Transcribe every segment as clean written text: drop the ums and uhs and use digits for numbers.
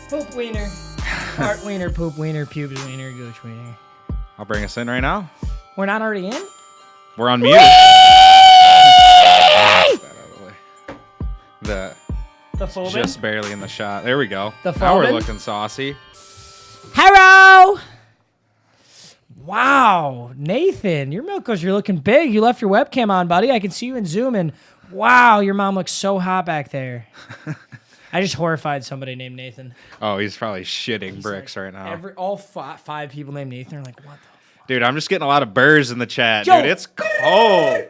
Poop wiener. Heart wiener, poop wiener, pubes wiener, gooch wiener. I'll bring us in right now. We're not already in? We're on mute. The foaming? just barely in the shot. There we go. The now we're foaming? looking saucy. Hello! Wow, Nathan, your milkos, you're looking big. You left your webcam on, buddy. I can see you in Zoom, and wow, your mom looks so hot back there. I just horrified somebody named Nathan. Oh, he's probably shitting bricks right now. All five people named Nathan are like, what the fuck? Dude, I'm just getting a lot of burrs in the chat. Yo. Dude, it's cold.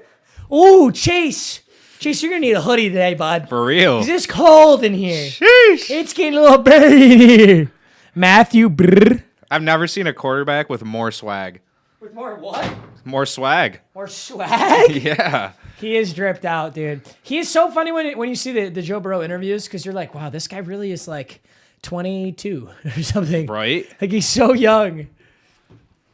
Ooh, Chase. Chase, you're going to need a hoodie today, bud. For real. It's cold in here. Sheesh. It's getting a little birdy in here. Matthew, brrrr. I've never seen a quarterback with more swag. With more what? More swag. More swag? Yeah. He is dripped out, dude. He is so funny when you see the Joe Burrow interviews, because you're like, wow, this guy really is like 22 or something. Right? Like, he's so young.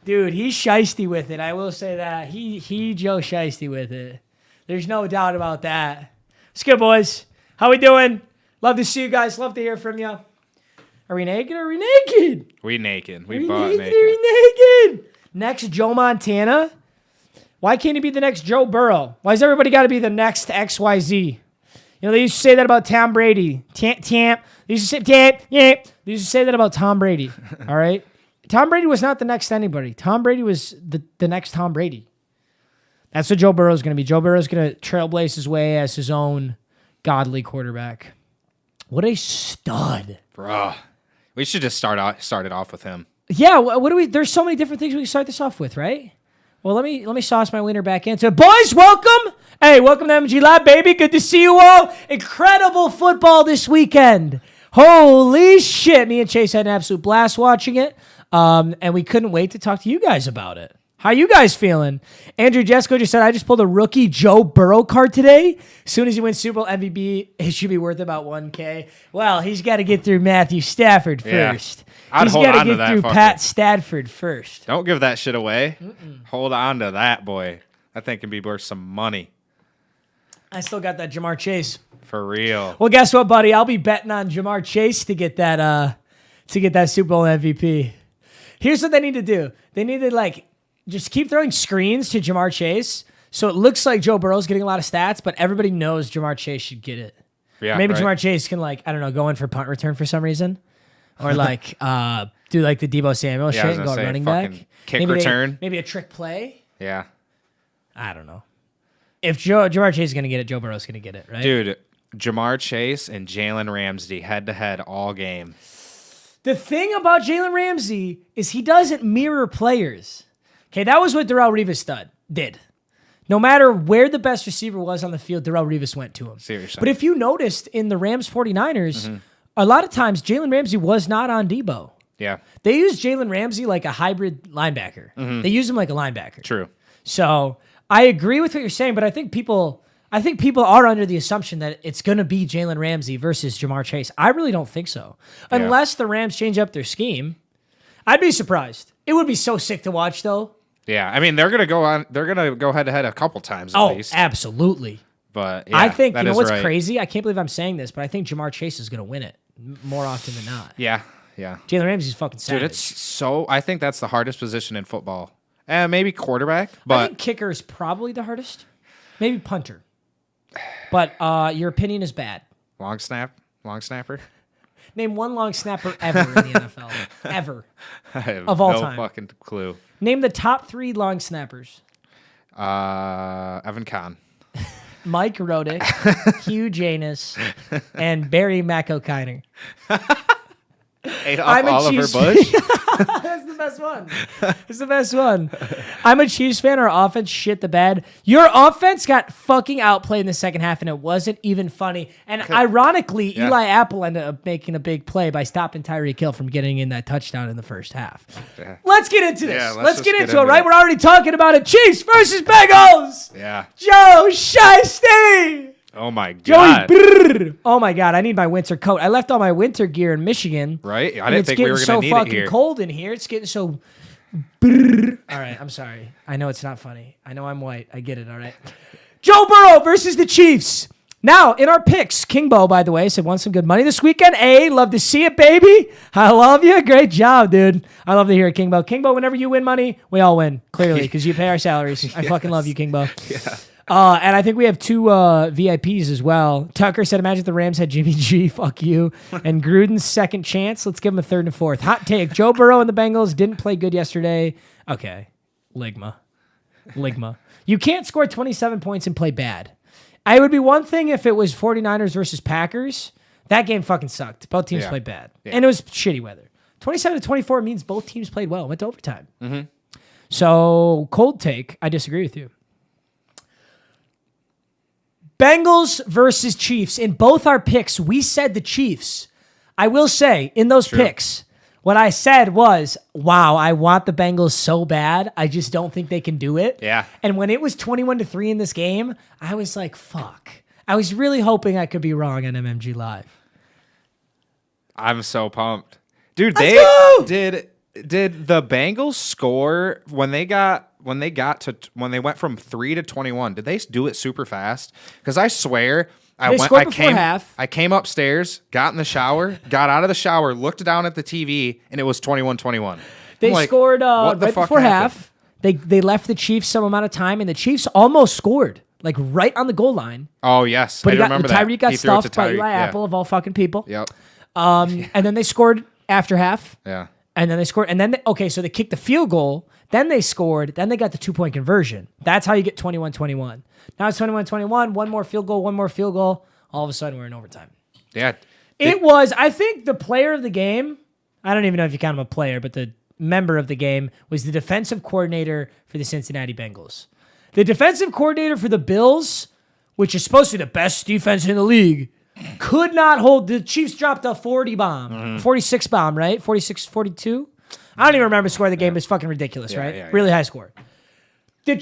Dude, he's shiesty with it. I will say that. He Joe shiesty with it. There's no doubt about that. What's good, boys? How we doing? Love to see you guys. Love to hear from you. Are we naked? Are we naked? We naked. Are We we bought naked? naked. Are we naked? Next Joe Montana? Why can't he be the next Joe Burrow? Why's everybody got to be the next XYZ? You know, they used to say that about Tom Brady. They used to say, They used to say that about Tom Brady. All right? Tom Brady was not the next anybody. Tom Brady was the next Tom Brady. That's what Joe Burrow's going to be. Joe Burrow's going to trailblaze his way as his own godly quarterback. What a stud. Bruh. We should just start it off with him. Yeah, what do we? There's so many different things we can start this off with, right? Well, let me sauce my wiener back into it. Boys, welcome Hey, welcome to MMG Live, baby. Good to see you all. Incredible football this weekend. Holy shit. Me and Chase had an absolute blast watching it. And we couldn't wait to talk to you guys about it. How you guys feeling? Andrew Jesco just said, I just pulled a rookie Joe Burrow card today. As soon as he wins Super Bowl MVP, it should be worth about $1K. Well, he's got to get through Matthew Stafford first. I'd He's hold got on to to get that through fucker. Pat Stafford first. Don't give that shit away. Hold on to that, boy. That thing can be worth some money. I still got that Jamar Chase. For real. Well, guess what, buddy? I'll be betting on Jamar Chase to get that Super Bowl MVP. Here's what they need to do. They need to just keep throwing screens to Jamar Chase so it looks like Joe Burrow's getting a lot of stats, but everybody knows Jamar Chase should get it. Yeah, Maybe right. Jamar Chase can go in for punt return for some reason. Or do the Deebo Samuel I shit was and gonna go say, running fucking back. kick return. Maybe a trick play. Yeah. I don't know. If Jamar Chase is going to get it, Joe Burrow's going to get it, right? Dude, Jamar Chase and Jalen Ramsey head-to-head all game. The thing about Jalen Ramsey is he doesn't mirror players. Okay, that was what Darrelle Revis did. No matter where the best receiver was on the field, Darrelle Revis went to him. Seriously. But if you noticed in the Rams 49ers, a lot of times Jalen Ramsey was not on Debo. Yeah, They used Jalen Ramsey like a hybrid linebacker. They use him like a linebacker. true. So I agree with what you're saying, but I think people are under the assumption that it's going to be Jalen Ramsey versus Jamar Chase. I really don't think so. Unless the Rams change up their scheme. I'd be surprised. It would be so sick to watch, though. Yeah, I mean, they're going to go on. They're going to go head-to-head a couple times at least. Absolutely. But yeah, I think, that you know is what's right. crazy? I can't believe I'm saying this, but I think Jamar Chase is going to win it more often than not. Yeah. Jalen Ramsey's fucking savage. Dude, I think that's the hardest position in football. Maybe quarterback, but I think kicker is probably the hardest. Maybe punter. But your opinion is bad. long snapper. Name one long snapper ever in the NFL. Ever. I have Of all no time. fucking clue. Name the top 3 long snappers. Evan Kahn. Mike Rodick, Hugh Janus, and Barry McO'Kiner. Adolph I'm a Oliver Chiefs Bush. That's the best one. It's the best one. I'm a Chiefs fan. Our offense shit the bed. Your offense got fucking outplayed in the second half, and it wasn't even funny. And ironically, Yeah. Eli Apple ended up making a big play by stopping Tyreek Hill from getting in that touchdown in the first half. Yeah. Let's get into this. Yeah, let's just get get into it, into right? it. We're already talking about it. Chiefs versus Bengals. Yeah. Joe Shiesty. Oh my Joey god. Brrrrrr. Oh my god, I need my winter coat. I left all my winter gear in Michigan. Right? I And didn't it's think we getting were so going to need it fucking here. cold in here. It's getting so. Brrrr. All right, I'm sorry. I know it's not funny. I know I'm white. I get it. All right. Joe Burrow versus the Chiefs. Now in our picks, Kingbo, by the way, said won some good money this weekend. Love to see it, baby. I love you. Great job, dude. I love to hear it, Kingbo. Kingbo, whenever you win money, we all win clearly because you pay our salaries. I fucking love you, Kingbo. Yeah. And I think we have 2 VIPs as well. Tucker said, imagine if the Rams had Jimmy G. Fuck you. And Gruden's second chance. Let's give him a 3rd and 4th. Hot take. Joe Burrow and the Bengals didn't play good yesterday. Okay. Ligma. You can't score 27 points and play bad. It would be one thing if it was 49ers versus Packers. That game fucking sucked. Both teams Yeah. played bad. Yeah. And it was shitty weather. 27-24 means both teams played well. Went to overtime. So, cold take. I disagree with you. Bengals versus Chiefs. In both our picks, we said the Chiefs. I will say, in those picks, what I said was, wow, I want the Bengals so bad. I just don't think they can do it. Yeah. And when it was 21-3 in this game, I was like, fuck. I was really hoping I could be wrong on MMG Live. I'm so pumped. Dude, Let's they go! did the Bengals score when they went from 3 to 21. Did they do it super fast? Because I swear They scored before half. I came upstairs, got in the shower, got out of the shower, looked down at the TV, and it was 21-21. They scored what the right fuck before happened? half. They left the Chiefs some amount of time, and the Chiefs almost scored, like right on the goal line. Oh yes, But I remember that. Tyreek got He threw it to stuffed by Tyreek, Eli yeah. Apple of all fucking people. Yep. And then they scored after half. Yeah. And then they scored. And then, so they kicked the field goal. Then they scored. Then they got the 2-point conversion. That's how you get 21-21. Now it's 21-21. One more field goal. All of a sudden, we're in overtime. Yeah. It was, I think, the player of the game. I don't even know if you count him a player, but the member of the game was the defensive coordinator for the Cincinnati Bengals. The defensive coordinator for the Bills which is supposed to be the best defense in the league, could not hold. The Chiefs dropped a 40 bomb, 46 bomb, right? 46, 42? I don't even remember the score of the game. It's fucking ridiculous, right? Yeah. Really high score. The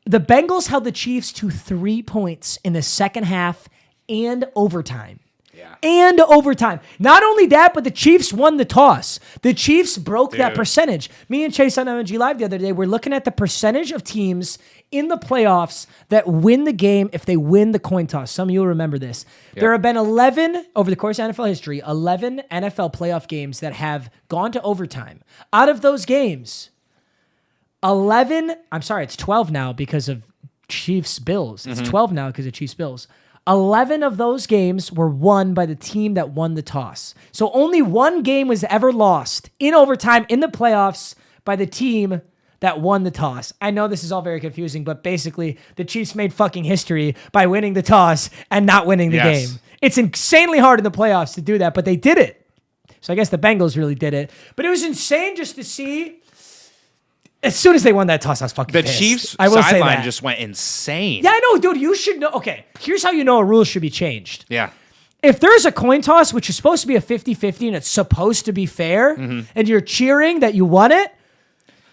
Bengals held the Chiefs to 3 points in the second half and overtime. Yeah. And overtime. Not only that, but the Chiefs won the toss. The Chiefs broke that percentage. Me and Chase on MMG Live the other day, we're looking at the percentage of teams in the playoffs that win the game if they win the coin toss. Some of you will remember this. Yep. There have been 11, over the course of NFL history, 11 NFL playoff games that have gone to overtime. Out of those games, it's 12 now because of Chiefs-Bills. It's 12 now because of Chiefs-Bills. 11 of those games were won by the team that won the toss. So only one game was ever lost in overtime in the playoffs by the team that won the toss. I know this is all very confusing, but basically the Chiefs made fucking history by winning the toss and not winning the game. It's insanely hard in the playoffs to do that, but they did it. So I guess the Bengals really did it. But it was insane just to see. As soon as they won that toss, I was fucking pissed. The Chiefs sideline just went insane. Yeah, I know, dude. You should know. Okay, here's how you know a rule should be changed. Yeah. If there's a coin toss, which is supposed to be a 50-50 and it's supposed to be fair, and you're cheering that you won it,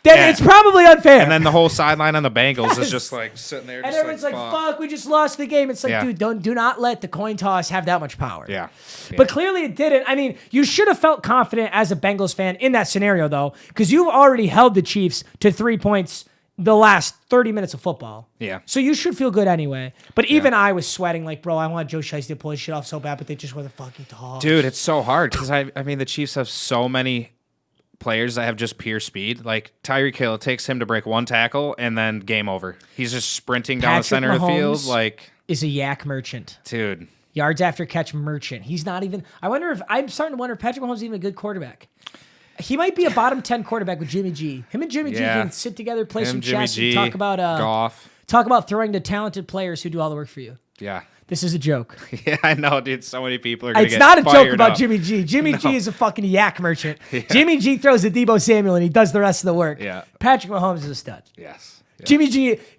then it's probably unfair. And then the whole sideline on the Bengals is just like sitting there. And everyone's like, fuck, we just lost the game. It's like, dude, do not let the coin toss have that much power. Yeah. But clearly it didn't. I mean, you should have felt confident as a Bengals fan in that scenario, though, because you've already held the Chiefs to 3 points the last 30 minutes of football. Yeah. So you should feel good anyway. But even I was sweating like, bro, I want Joe Shiesty to pull his shit off so bad, but they just were the fucking toss. Dude, it's so hard because, I mean, the Chiefs have so many players that have just pure speed. Like Tyreek Hill, it takes him to break one tackle and then game over. He's just sprinting down the center of the field. Like, is a yak merchant. Dude. Yards after catch merchant. He's not even. I'm starting to wonder if Patrick Mahomes is even a good quarterback. He might be a bottom 10 quarterback with Jimmy G. Him and Jimmy G can sit together, play some chess, and talk about golf. Talk about throwing to talented players who do all the work for you. Yeah. This is a joke. Yeah, I know, dude. So many people are going to get It's not a joke about up. Jimmy G. Jimmy G is a fucking yak merchant. Jimmy G throws to Deebo Samuel, and he does the rest of the work. Yeah. Patrick Mahomes is a stud. Yes. Yeah.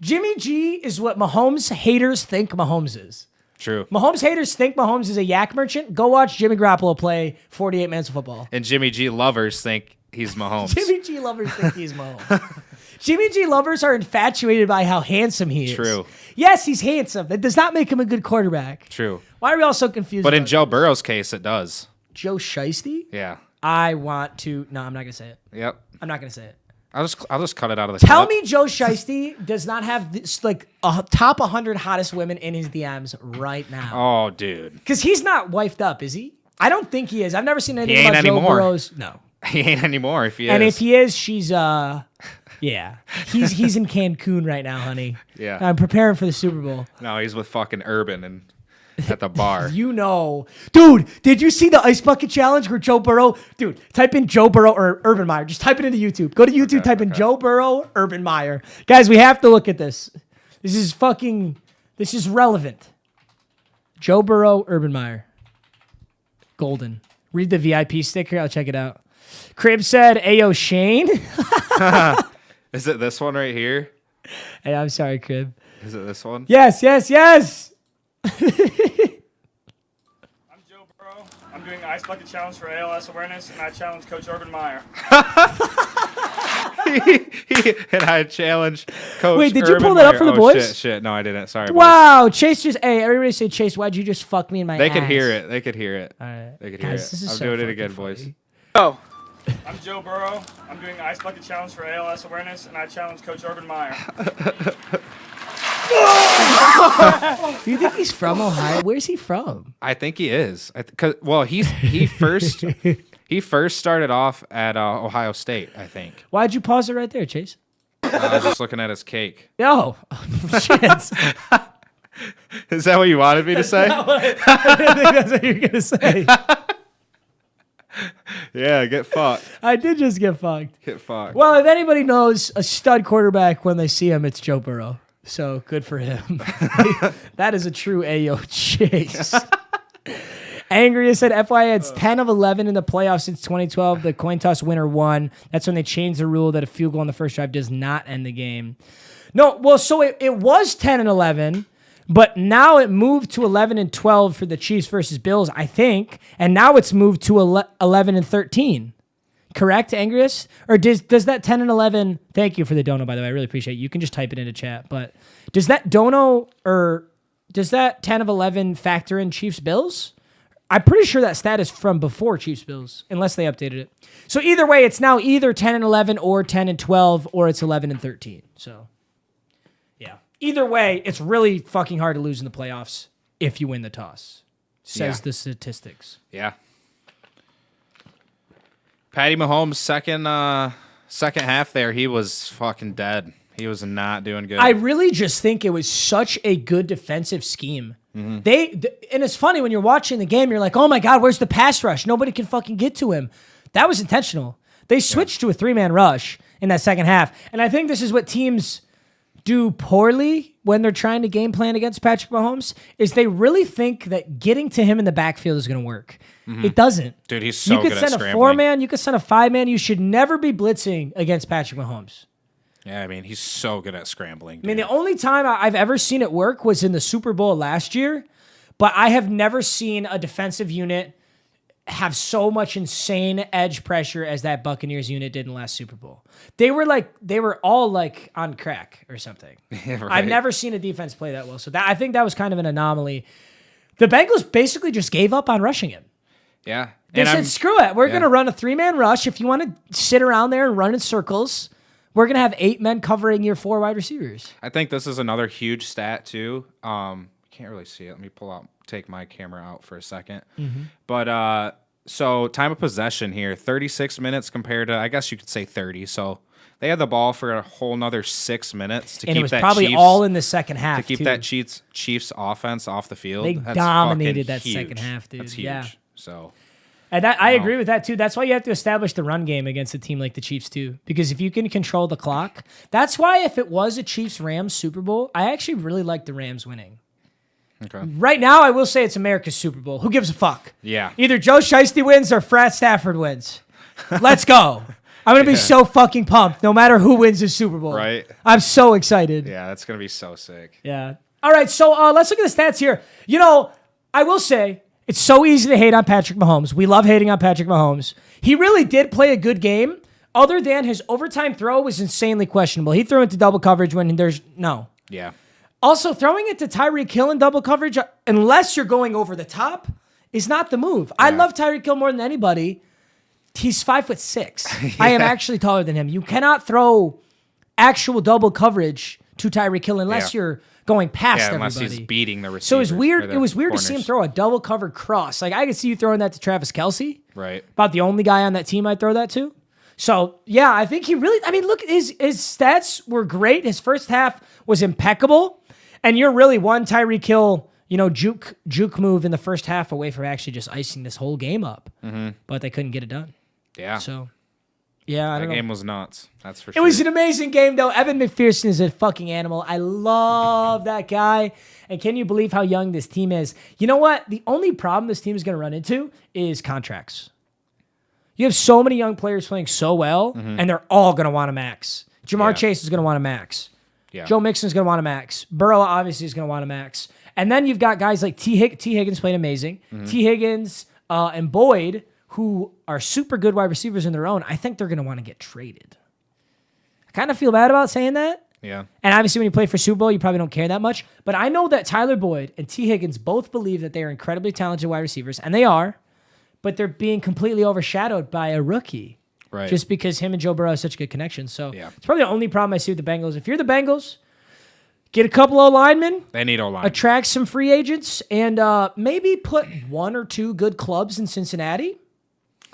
Jimmy G is what Mahomes haters think Mahomes is. True. Mahomes haters think Mahomes is a yak merchant. Go watch Jimmy Garoppolo play 48 minutes of football. And Jimmy G lovers think he's Mahomes. Jimmy G lovers think he's Mahomes. Jimmy G lovers are infatuated by how handsome he is. True. Yes, he's handsome. That does not make him a good quarterback. True. Why are we all so confused? But in Joe Burrow's case, it does. Joe Shiesty? Yeah. I want to. No, I'm not gonna say it. Yep. I'm not gonna say it. I'll just cut it out of the. Tell me, Joe Shiesty does not have this, like a top 100 hottest women in his DMs right now. Oh, dude. Because he's not wifed up, is he? I don't think he is. I've never seen anything about anymore. Joe Burrow's. No. He ain't anymore. If he is. And if he is, she's yeah. He's in Cancun right now, honey. Yeah. I'm preparing for the Super Bowl. No, he's with fucking Urban and at the bar. You know. Dude, did you see the Ice Bucket Challenge where Joe Burrow... Dude, type in Joe Burrow or Urban Meyer. Just type it into YouTube. Go to YouTube, type in Joe Burrow, Urban Meyer. Guys, we have to look at this. This is relevant. Joe Burrow, Urban Meyer. Golden. Read the VIP sticker. I'll check it out. Crib said, Ayo, Shane. Is it this one right here? Hey, I'm sorry, Crib. Is it this one? Yes. I'm Joe Burrow. I'm doing the Ice Bucket Challenge for ALS awareness, and I challenge Coach Urban Meyer. And I challenge Coach. Wait, did you Urban pull that up Meyer. for the Oh, boys? Shit. No, I didn't. Sorry. Wow, Chase just. Hey, everybody say, Chase, why'd you just fuck me in my They ass? could hear it. They could hear it. All right. They could Guys, hear this it. is I'm so doing it fucking again, funny. boys. Oh. I'm Joe Burrow. I'm doing the Ice Bucket Challenge for ALS awareness, and I challenge Coach Urban Meyer. Do you think he's from Ohio? Where's he from? I think he is. He first started off at Ohio State. I think. Why'd you pause it right there, Chase? I was just looking at his cake. Yo, shit. Is that what you wanted me to say? I didn't think that's what you were gonna say. Yeah, get fucked. I did just get fucked. Get fucked. Well, if anybody knows a stud quarterback when they see him, it's Joe Burrow. So good for him. That is a true Ayo Chase. Angry said, FYI, it's 10 of 11 in the playoffs since 2012. The coin toss winner won. That's when they changed the rule that a field goal on the first drive does not end the game. No, well, so it was 10 and 11, but now it moved to 11 and 12 for the Chiefs versus Bills, I think, and now it's moved to 11 and 13. Correct, Angrius? Or does that 10 and 11? Thank you for the dono, by the way. I really appreciate it. You can just type it into chat. But does that dono or does that 10 of 11 factor in Chiefs Bills? I'm pretty sure that stat is from before Chiefs Bills, unless they updated it. So either way, it's now either 10 and 11 or 10 and 12, or it's 11 and 13. So yeah, either way, it's really fucking hard to lose in the playoffs if you win the toss, says the statistics. Yeah. Patty Mahomes, second half there, he was fucking dead. He was not doing good. I really just think it was such a good defensive scheme. And it's funny when you're watching the game, you're like, oh my God, where's the pass rush? Nobody can fucking get to him. That was intentional. They switched to a 3-man rush in that second half. And I think this is what teams do poorly when they're trying to game plan against Patrick Mahomes, is they really think that getting to him in the backfield is going to work. It doesn't. Dude, he's so good at scrambling. You could send a 4-man, you could send a 5-man. You should never be blitzing against Patrick Mahomes. Yeah, I mean, he's so good at scrambling. Dude. I mean, the only time I've ever seen it work was in the Super Bowl last year, but I have never seen a defensive unit have so much insane edge pressure as that Buccaneers unit did in the last Super Bowl. They were all like on crack or something. Yeah, right. I've never seen a defense play that well. So I think that was kind of an anomaly. The Bengals basically just gave up on rushing him. Yeah. They said, screw it. We're going to run a 3-man rush. If you want to sit around there and run in circles, we're going to have 8 men covering your 4 wide receivers. I think this is another huge stat, too. Can't really see it. Let me take my camera out for a second. But so time of possession here, 36 minutes compared to, I guess you could say 30. So they had the ball for a whole nother 6 minutes to keep that. And it was probably all in the second half, to keep that Chiefs offense off the field. They dominated that second half, dude. That's huge. Yeah. So. And I agree with that, too. That's why you have to establish the run game against a team like the Chiefs, too. Because if you can control the clock, that's why if it was a Chiefs-Rams Super Bowl, I actually really like the Rams winning. Okay. Right now, I will say it's America's Super Bowl. Who gives a fuck? Yeah. Either Joe Shiesty wins or Frat Stafford wins. Let's go. I'm going to be so fucking pumped no matter who wins the Super Bowl. Right. I'm so excited. Yeah, that's going to be so sick. Yeah. All right, so let's look at the stats here. You know, I will say, it's so easy to hate on Patrick Mahomes. We love hating on Patrick Mahomes. He really did play a good game, other than his overtime throw was insanely questionable. He threw into double coverage when there's no. Yeah. Also, throwing it to Tyreek Hill in double coverage, unless you're going over the top, is not the move. Yeah. I love Tyreek Hill more than anybody. He's 5'6". I am actually taller than him. You cannot throw actual double coverage to Tyreek Hill unless you're going past unless everybody. He's beating the receiver. So it was weird to see him throw a double covered cross. Like, I could see you throwing that to Travis Kelce. Right. About the only guy on that team I'd throw that to. So, yeah, I think he really, I mean, look, his stats were great. His first half was impeccable. And you're really one Tyreek Hill, juke move in the first half away from actually just icing this whole game up. But they couldn't get it done. Yeah. So, yeah, I don't know. That game was nuts. That's for sure. It was an amazing game, though. Evan McPherson is a fucking animal. I love that guy. And can you believe how young this team is? You know what? The only problem this team is going to run into is contracts. You have so many young players playing so well, and they're all going to want a max. Jamar Chase is going to want a max. Yeah. Joe Mixon's going to want a max. Burrow obviously is going to want a max. And then you've got guys like T. Higgins played amazing. T. Higgins and Boyd, who are super good wide receivers in their own. I think they're going to want to get traded. I kind of feel bad about saying that. Yeah. And obviously when you play for Super Bowl, you probably don't care that much. But I know that Tyler Boyd and T. Higgins both believe that they are incredibly talented wide receivers, and they are, but they're being completely overshadowed by a rookie. Right. Just because him and Joe Burrow have such a good connection. So it's probably the only problem I see with the Bengals. If you're the Bengals, get a couple of linemen. They need O-line. Attract some free agents, and maybe put 1 or 2 good clubs in Cincinnati.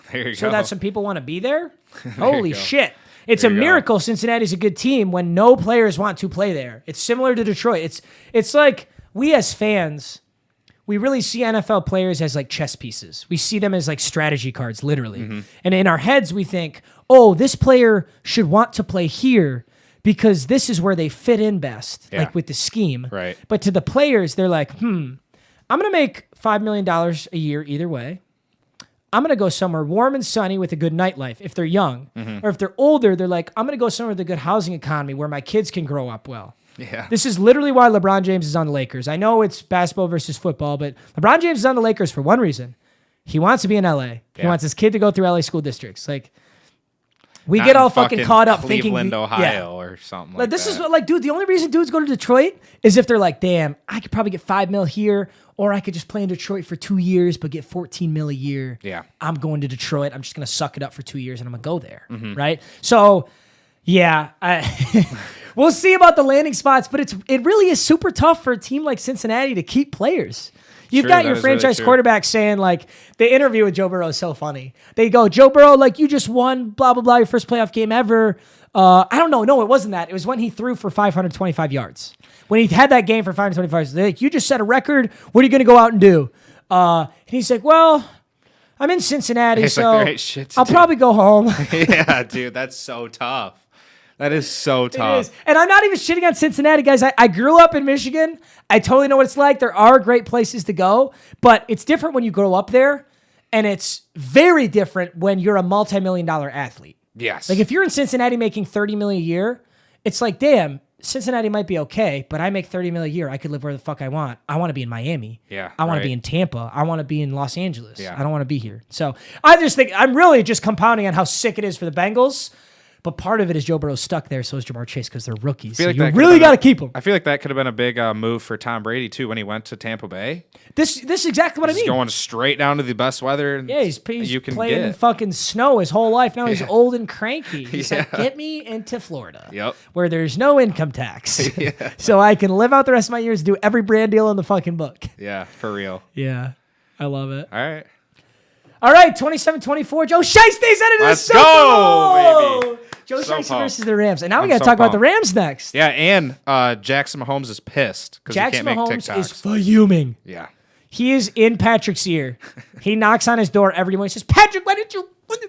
There you go. So that some people want to be there. Holy shit. It's a miracle Cincinnati's a good team when no players want to play there. It's similar to Detroit. It's like we as fans, we really see NFL players as like chess pieces. We see them as like strategy cards, literally. And in our heads, we think, oh, this player should want to play here because this is where they fit in best, like with the scheme. Right. But to the players, they're like, I'm going to make $5 million a year either way. I'm going to go somewhere warm and sunny with a good nightlife if they're young. Or if they're older, they're like, I'm going to go somewhere with a good housing economy where my kids can grow up well. Yeah. This is literally why LeBron James is on the Lakers. I know it's basketball versus football, but LeBron James is on the Lakers for one reason. He wants to be in LA. He wants his kid to go through LA school districts. Like, we Not get all in fucking caught up Cleveland, thinking Ohio, or something like this that. is what, like, dude, the only reason dudes go to Detroit is if they're like, damn, I could probably get $5 million here, or I could just play in Detroit for 2 years but get $14 million a year. Yeah. I'm going to Detroit. I'm just gonna suck it up for 2 years and I'm gonna go there. Mm-hmm. Right? So yeah, we'll see about the landing spots, but it really is super tough for a team like Cincinnati to keep players. You've True, got that your is really franchise true. quarterback saying, like, the interview with Joe Burrow is so funny. They go, Joe Burrow, like, you just won, blah, blah, blah, your first playoff game ever. I don't know. No, it wasn't that. It was when he threw for 525 yards. When he had that game for 525 yards, they're like, you just set a record. What are you going to go out and do? And he's like, well, I'm in Cincinnati, It's like so the right shit to I'll do. probably go home. Yeah, dude, that's so tough. That is so It tough. is. And I'm not even shitting on Cincinnati, guys. I grew up in Michigan. I totally know what it's like. There are great places to go, but it's different when you grow up there, and it's very different when you're a multi-million-dollar athlete. Yes. Like, if you're in Cincinnati making $30 million a year, it's like, damn, Cincinnati might be okay, but I make $30 million a year. I could live where the fuck I want. I want to be in Miami. Yeah, I want right. to be in Tampa. I want to be in Los Angeles. Yeah. I don't want to be here. So I just think I'm really just compounding on how sick it is for the Bengals. But part of it is Joe Burrow's stuck there, so is Jamar Chase because they're rookies. So like you that could've really been got to keep them. I feel like that could have been a big move for Tom Brady too when he went to Tampa Bay. This is exactly what I He's mean. going straight down to the best weather. Yeah, he's you can playing in get. fucking snow his whole life. Now he's old and cranky. He's like, Yeah. get me into Florida, Yep. where there's no income tax, so I can live out the rest of my years, do every brand deal in the fucking book. Yeah, for real. Yeah, I love it. All right. All right, 27-24. Joe Shiesty's headed to the Let's Super go, Bowl. baby. Joe So Shiesty pumped. versus the Rams. And now we I'm got to so talk about the pumped. Rams next. Yeah, and Jackson Mahomes is pissed because he Jackson can't make Mahomes TikToks. is fuming. Yeah. He is in Patrick's ear. He knocks on his door every morning. He says, Patrick, why didn't you fucking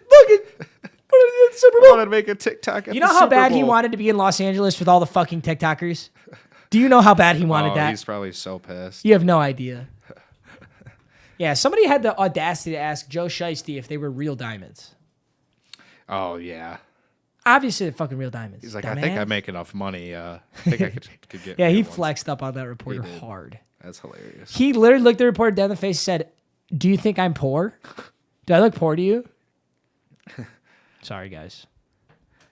Super I Bowl? wanted to make a TikTok. At You know the how Super bad he Bowl. wanted to be in Los Angeles with all the fucking TikTokers? Do you know how bad he wanted Oh, that? he's probably so pissed. You have no idea. Yeah, somebody had the audacity to ask Joe Shiesty if they were real diamonds. Oh yeah. Obviously, they're fucking real diamonds. He's like, I think I dumbass. make enough money. I think I could get. Yeah, he real ones." flexed up on that reporter did. hard. That's hilarious. He literally looked the reporter dead in the face and said, do you think I'm poor? Do I look poor to you? Sorry, guys.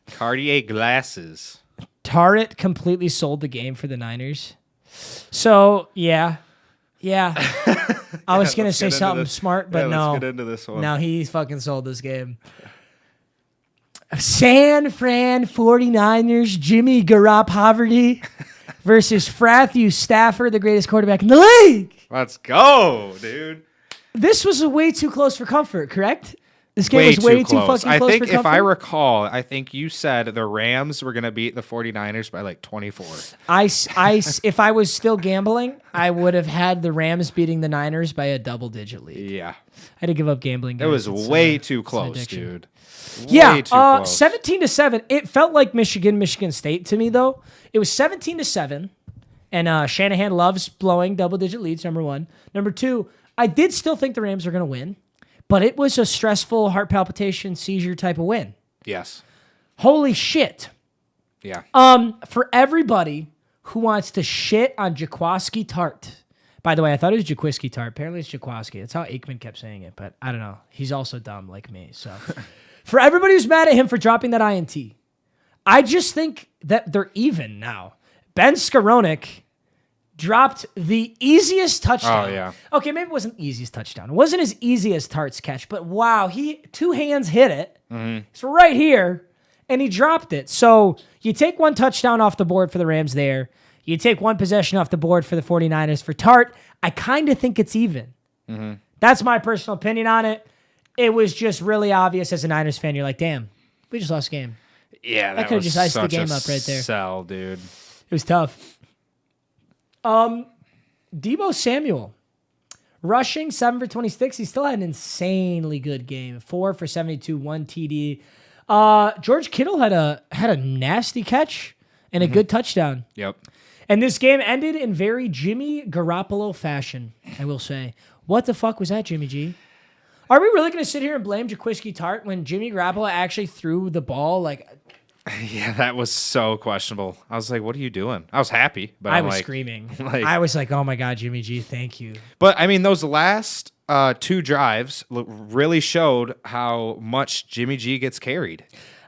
Cartier glasses. Tarrant completely sold the game for the Niners. So, yeah. I was going to let's say get into something this. smart, but Yeah, no. let's get into this one. No, he fucking sold this game. San Fran 49ers, Jimmy Garoppolo versus Matthew Stafford, the greatest quarterback in the league. Let's go, dude. This was way too close for comfort, correct? This game was way too fucking I close think for comfort. if I recall, I think you said the Rams were going to beat the 49ers by like 24. If I was still gambling, I would have had the Rams beating the Niners by a double-digit lead. Yeah. I had to give up gambling. It was It's, way too it's an close, addiction. dude. Yeah, Way too close. 17-7. It felt like Michigan State to me, though. It was 17-7, and Shanahan loves blowing double-digit leads. Number one. Number two, I did still think the Rams were going to win, but it was a stressful heart palpitation seizure type of win. Yes. Holy shit! Yeah. For everybody who wants to shit on Jaquiski Tart. By the way, I thought it was Jaquiski Tart. Apparently it's Jaquiski. That's how Aikman kept saying it, but I don't know. He's also dumb like me. So, for everybody who's mad at him for dropping that INT, I just think that they're even now. Ben Skowronek dropped the easiest touchdown. Oh, yeah. Okay, maybe it wasn't the easiest touchdown. It wasn't as easy as Tart's catch, but wow, he two hands hit it. It's right here, and he dropped it. So you take one touchdown off the board for the Rams there. You take one possession off the board for the 49ers. For Tart, I kind of think it's even. That's my personal opinion on it. It was just really obvious as a Niners fan. You're like, damn, we just lost a game. Yeah, that could've was just iced the such game a up right there. Sell, dude. It was tough. Deebo Samuel, rushing 7 for 26. He still had an insanely good game. 4 for 72, 1 TD. George Kittle had a nasty catch and a good touchdown. Yep. And this game ended in very Jimmy Garoppolo fashion, I will say. What the fuck was that, Jimmy G? Are we really going to sit here and blame Jaquiski Tart when Jimmy Garoppolo actually threw the ball? Like, Yeah, that was so questionable. I was like, what are you doing? I was happy, but I I'm was like, screaming. like- I was like, oh my God, Jimmy G, thank you. But I mean, those last 2 drives really showed how much Jimmy G gets carried.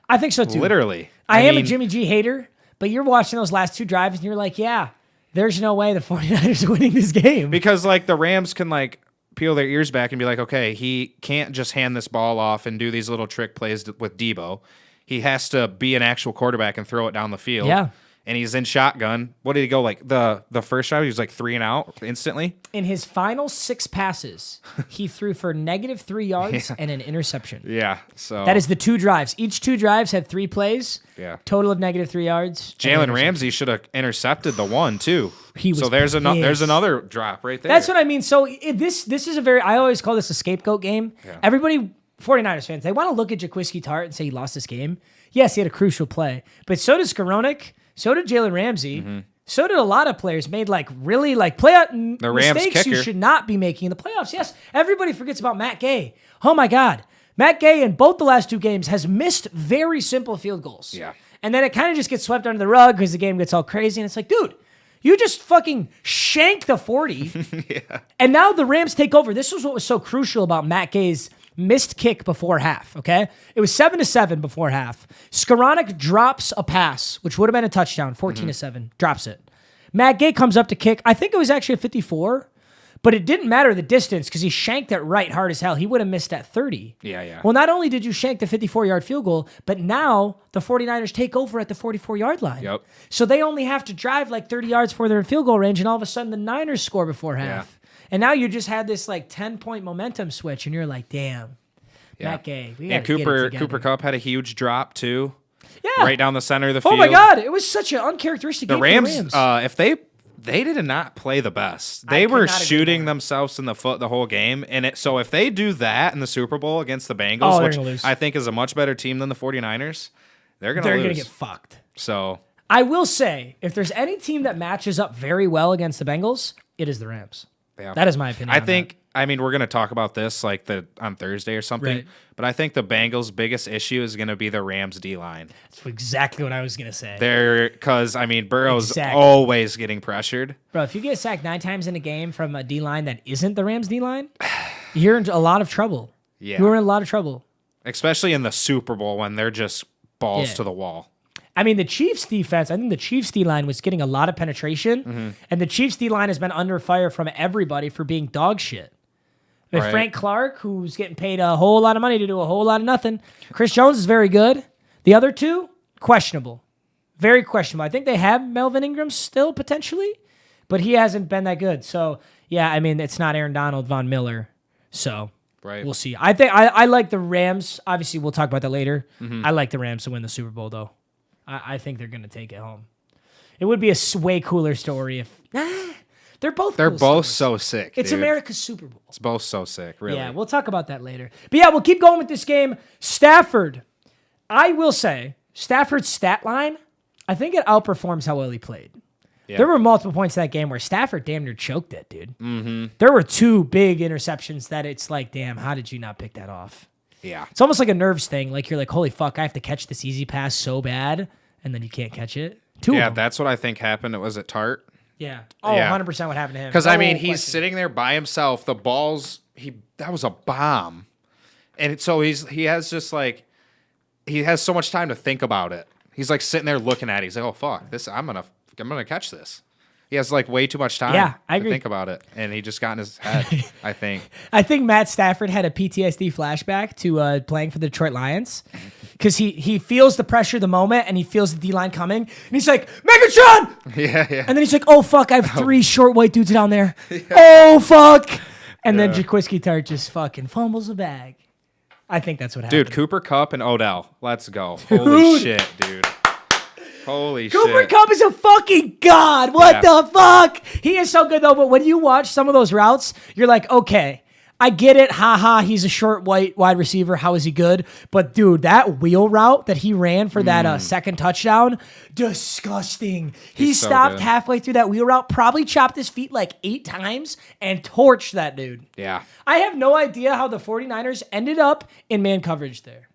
I think so too. Literally. I am a mean, Jimmy G hater, but you're watching those last 2 drives and you're like, yeah, there's no way the 49ers are winning this game. Because like the Rams can like peel their ears back and be like, okay, he can't just hand this ball off and do these little trick plays with Debo. He has to be an actual quarterback and throw it down the field. Yeah. And he's in shotgun. What did he go like the first drive? He was like 3 and out instantly. In his final 6 passes, he threw for -3 yards and an interception. Yeah. So That is the 2 drives. Each 2 drives had 3 plays. Yeah. Total of -3 yards. and an Jalen interception. Ramsey should have intercepted the one too. He was so there's pissed. another drop right there. That's what I mean. So this is a very, I always call this a scapegoat game. Yeah. Everybody, 49ers fans, they want to look at Jaquiski Tart and say he lost this game. Yes, he had a crucial play, but so did Skowronek, so did Jalen Ramsey, so did a lot of players made like really like Rams mistakes you kicker. should not be making in the playoffs. Yes, everybody forgets about Matt Gay. Oh my God. Matt Gay in both the last 2 games has missed very simple field goals. Yeah. And then it kind of just gets swept under the rug because the game gets all crazy. And it's like, dude, you just fucking shanked the 40. Yeah. And now the Rams take over. This was what was so crucial about Matt Gay's missed kick before half, okay? It was 7-7 before half. Skowronek drops a pass, which would have been a touchdown, 14-7, drops it. Matt Gay comes up to kick. I think it was actually a 54, but it didn't matter the distance because he shanked it right hard as hell. He would have missed at 30. Yeah. Well, not only did you shank the 54-yard field goal, but now the 49ers take over at the 44-yard line. Yep. So they only have to drive like 30 yards before they're in field goal range, and all of a sudden the Niners score before half. And now you just had this like 10-point momentum switch, and you're like, damn, Matt Gay. We And gotta get it Cooper together. Cup had a huge drop too. Yeah. Right down the center of the field. Oh my God. It was such an uncharacteristic The game Rams, for the Rams. if they did not play the best. I They could were not agree shooting more. themselves in the foot the whole game. And so if they do that in the Super Bowl against the Bengals, Oh, they're which gonna lose. I think is a much better team than the 49ers, they're going to They're lose. going to get fucked. So I will say, if there's any team that matches up very well against the Bengals, it is the Rams. yeah. That is my opinion. I on think, I mean, we're going to talk about this like on Thursday or something, Right. but I think the Bengals' biggest issue is going to be the Rams' D-line. That's exactly what I was going to say. Because, I mean, Burrow's Exactly. always getting pressured. Bro, if you get sacked 9 times in a game from a D-line that isn't the Rams D-line, you're in a lot of trouble. Yeah. You're in a lot of trouble. Especially in the Super Bowl when they're just balls Yeah. to the wall. I mean, the Chiefs defense, I think the Chiefs D-line was getting a lot of penetration, and the Chiefs D-line has been under fire from everybody for being dog shit. With Right. Frank Clark, who's getting paid a whole lot of money to do a whole lot of nothing. Chris Jones is very good. The other 2, questionable. Very questionable. I think they have Melvin Ingram still, potentially, but he hasn't been that good. So, yeah, I mean, it's not Aaron Donald, Von Miller. So, Right. we'll see. I think I like the Rams. Obviously, we'll talk about that later. I like the Rams to win the Super Bowl, though. I think they're going to take it home. It would be a way cooler story if... they're both They're cool both stories. so sick. It's dude. America's Super Bowl. It's both so sick, really. Yeah, we'll talk about that later. But yeah, we'll keep going with this game. Stafford. I will say, Stafford's stat line, I think it outperforms how well he played. Yeah. There were multiple points in that game where Stafford damn near choked it, dude. Mm-hmm. There were 2 big interceptions that it's like, damn, how did you not pick that off? Yeah. It's almost like a nerves thing. Like, you're like, holy fuck, I have to catch this easy pass so bad, and then you can't catch it. 2 Yeah, of them. that's what I think happened. It was at Tart. Yeah. Oh, Yeah. 100% what happened to him. Because, I No mean, he's question. sitting there by himself. The balls, that was a bomb. And so he has just like, he has so much time to think about it. He's like sitting there looking at it. He's like, oh, fuck, I'm going to catch this. He has like way too much time Yeah, I to agree. think about it. And he just got in his head, I think. I think Matt Stafford had a PTSD flashback to playing for the Detroit Lions because he feels the pressure of the moment and he feels the D-line coming. And he's like, Megatron! Yeah. And then he's like, oh, fuck, I have 3 short white dudes down there. Oh, fuck. And then Jaquiski Tart just fucking fumbles the bag. I think that's what happened. Dude, Cooper Kupp and Odell. Let's go. Holy shit, dude. Holy Cooper shit. Kupp is a fucking god. What the fuck? He is so good, though. But when you watch some of those routes, you're like, okay, I get it. Haha, he's a short white wide receiver. How is he good? But dude, that wheel route that he ran for that second touchdown, disgusting. He so stopped good. halfway through that wheel route, probably chopped his feet like 8 times and torched that dude. Yeah. I have no idea how the 49ers ended up in man coverage there.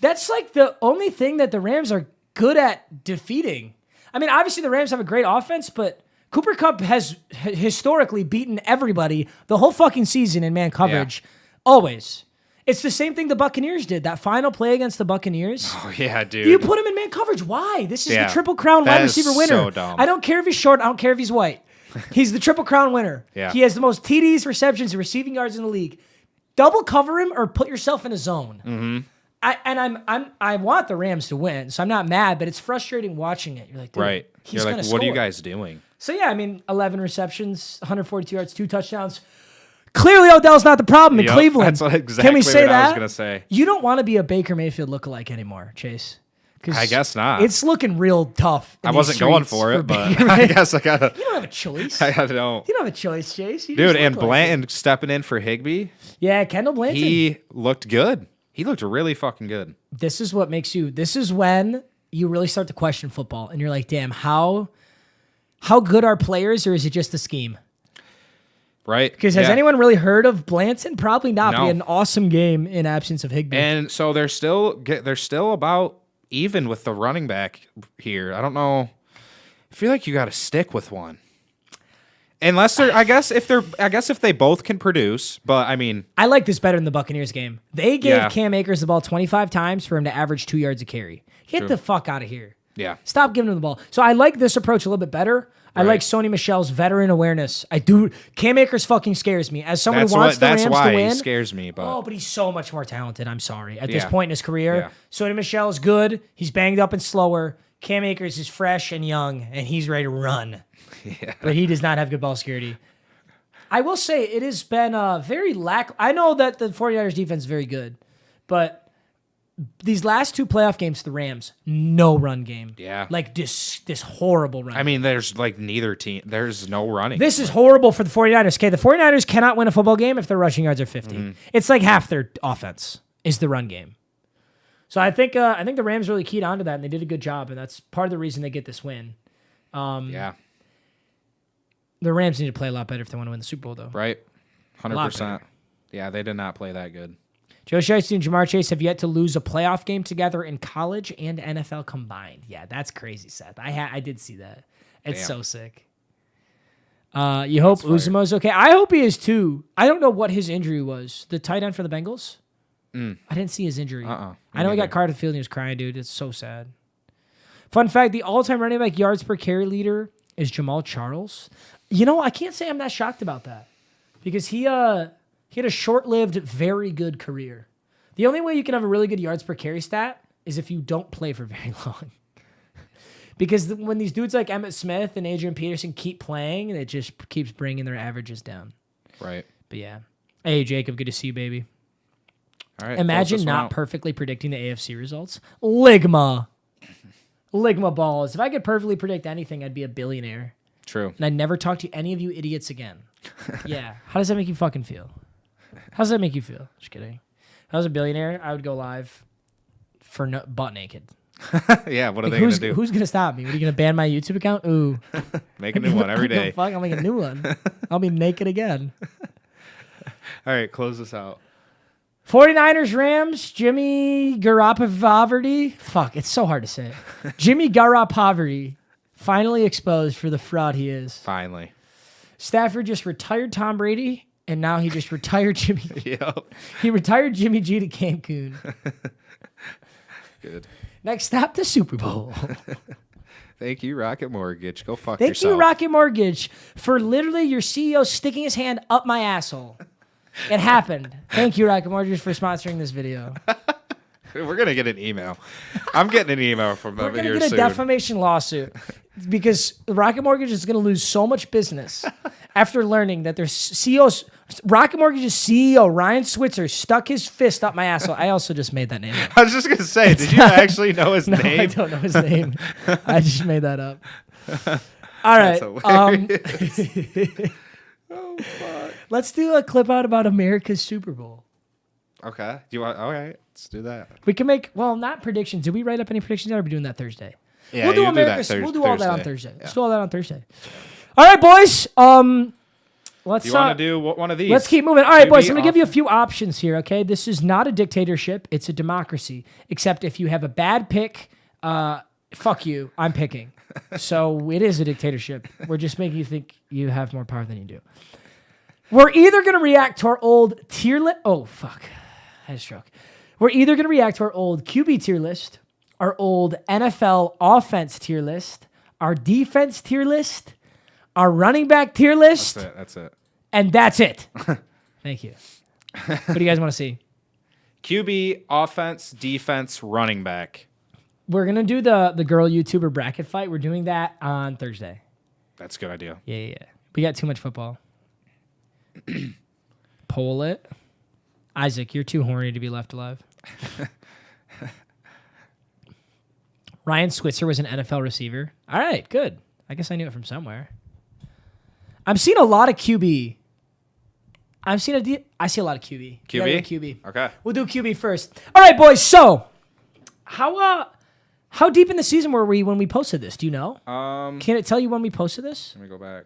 That's like the only thing that the Rams are good at defeating. I mean, obviously the Rams have a great offense, but Cooper Kupp has historically beaten everybody the whole fucking season in man coverage. Yeah. Always. It's the same thing the Buccaneers did. That final play against the Buccaneers. Oh, yeah, dude. You put him in man coverage. Why? This is Yeah. the Triple Crown That wide is receiver winner. so dumb. I don't care if he's short. I don't care if he's white. He's the Triple Crown winner. Yeah. He has the most TDs, receptions, and receiving yards in the league. Double cover him or put yourself in a zone. Mm-hmm. I want the Rams to win, so I'm not mad, but it's frustrating watching it. You're like, dude, Right. he's You're going to like, score. what are you guys doing? So, yeah, I mean, 11 receptions, 142 yards, 2 touchdowns. Clearly, Odell's not the problem in Yep, Cleveland. that's exactly Can we say what that? I was going to say. You don't want to be a Baker Mayfield lookalike anymore, Chase. 'Cause I guess not. It's looking real tough. I wasn't going for it, but I guess I got to. You don't have a choice. I don't. You don't have a choice, Chase. You Dude, just and look like Blanton stepping in for Higbee, it. Yeah, Kendall Blanton. he looked good. He looked really fucking good. This is what makes you. This is when you really start to question football, and you're like, damn, how good are players, or is it just a scheme? Right? Because has Yeah. anyone really heard of Blanton? Probably not. But No. he had an awesome game in absence of Higbee. And so they're still about even with the running back here. I don't know. I feel like you got to stick with one. Unless they're, I guess if they both can produce, but I mean, I like this better than the Buccaneers game. They gave Yeah. Cam Akers the ball 25 times for him to average 2 yards a carry. Get the fuck out of here. yeah, Stop giving him the ball. So I like this approach a little bit better. I like Sony Michel's veteran awareness. I do. Cam Akers fucking scares me. As someone who wants the Rams to why win. he scares me. But Oh, but he's so much more talented. I'm sorry. At this Yeah. point in his career, Yeah. Sony Michel is good. He's banged up and slower. Cam Akers is fresh and young, and he's ready to run. yeah, But he does not have good ball security. I will say it has been very I know that the 49ers defense is very good, but these last 2 playoff games, the Rams, no run game. Yeah. Like this horrible run. I mean, there's like neither team. There's no running. This is horrible for the 49ers. Okay, the 49ers cannot win a football game if their rushing yards are 50. Mm-hmm. It's like half their offense is the run game. So I think the Rams really keyed onto that, and they did a good job, and that's part of the reason they get this win. Yeah. The Rams need to play a lot better if they want to win the Super Bowl, though. Right. 100%. better. Yeah, they did not play that good. Joe Shiesty and Jamar Chase have yet to lose a playoff game together in college and NFL combined. Yeah, that's crazy, Seth. I did see that. It's Damn. so sick. You hope Uzuma's okay. I hope he is too. I don't know what his injury was. The tight end for the Bengals? I didn't see his injury. Me I know he got neither. carted to the field and he was crying, dude. It's so sad. Fun fact, the all-time running back yards per carry leader is Jamal Charles. You know, I can't say I'm that shocked about that because he had a short-lived, very good career. The only way you can have a really good yards per carry stat is if you don't play for very long. Because when these dudes like Emmitt Smith and Adrian Peterson keep playing, it just keeps bringing their averages down. Right. But yeah. Hey, Jacob, good to see you, baby. All right. Imagine close this one not out. perfectly predicting the AFC results. Ligma balls. If I could perfectly predict anything, I'd be a billionaire. True. And I'd never talk to any of you idiots again. Yeah. How does that make you fucking feel? How does that make you feel? Just kidding. If I was a billionaire, I would go live for butt naked. Yeah. What are they Who's gonna do? who's gonna stop me? What, are you gonna ban my YouTube account? Ooh. Make a new one every I don't give a day. Fuck, I'll make a new one. I'll be naked again. All right. Close this out. 49ers, Rams, Jimmy Garoppolo. Fuck, it's so hard to say. Jimmy Garoppolo finally exposed for the fraud he is. Finally. Stafford just retired Tom Brady, and now he just retired Jimmy. Yep. He retired Jimmy G to Cancun. Good. Next stop, the Super Bowl. Thank you, Rocket Mortgage. Go fuck Thank yourself. you, Rocket Mortgage, for literally your CEO sticking his hand up my asshole. It happened. Thank you, Rocket Mortgage, for sponsoring this video. We're gonna get an email. I'm getting an email from them We're going here to get a soon. defamation lawsuit because Rocket Mortgage is going to lose so much business after learning that their CEO's Rocket Mortgage's CEO, Ryan Switzer, stuck his fist up my asshole. I also just made that name up. I was just gonna say, did you actually know his No, name? I don't know his name. I just made that up. All right. That's hilarious. Oh fuck. Let's do a clip out about America's Super Bowl. Okay. Do you want? All right. Let's do that. We can make, well, not predictions. Did we write up any predictions yet? Or are we doing that Thursday? Yeah, we'll do you do that America's. We'll do all that on Thursday. Thursday. Yeah. Let's do all that on Thursday. All right, boys. Let's. You want to do one of these? Let's keep moving. All right, boys. QB I'm gonna give you a few options here. Okay, this is not a dictatorship. It's a democracy. Except if you have a bad pick, fuck you. I'm picking. So it is a dictatorship. We're just making you think you have more power than you do. We're either gonna react to our old tier list. Oh fuck, I had a stroke. We're either gonna react to our old QB tier list, our old NFL offense tier list, our defense tier list, our running back tier list. That's it. And that's it. Thank you. What do you guys want to see? QB, offense, defense, running back. We're going to do the girl YouTuber bracket fight. We're doing that on Thursday. That's a good idea. Yeah. We got too much football. Poll it. Isaac, you're too horny to be left alive. Ryan Switzer was an NFL receiver. All right, good. I guess I knew it from somewhere. I'm seeing a lot of QB. I see a lot of QB. QB? Yeah, QB. Okay. We'll do QB first. All right, boys. So, how deep in the season were we when we posted this? Do you know? Can it tell you when we posted this? Let me go back.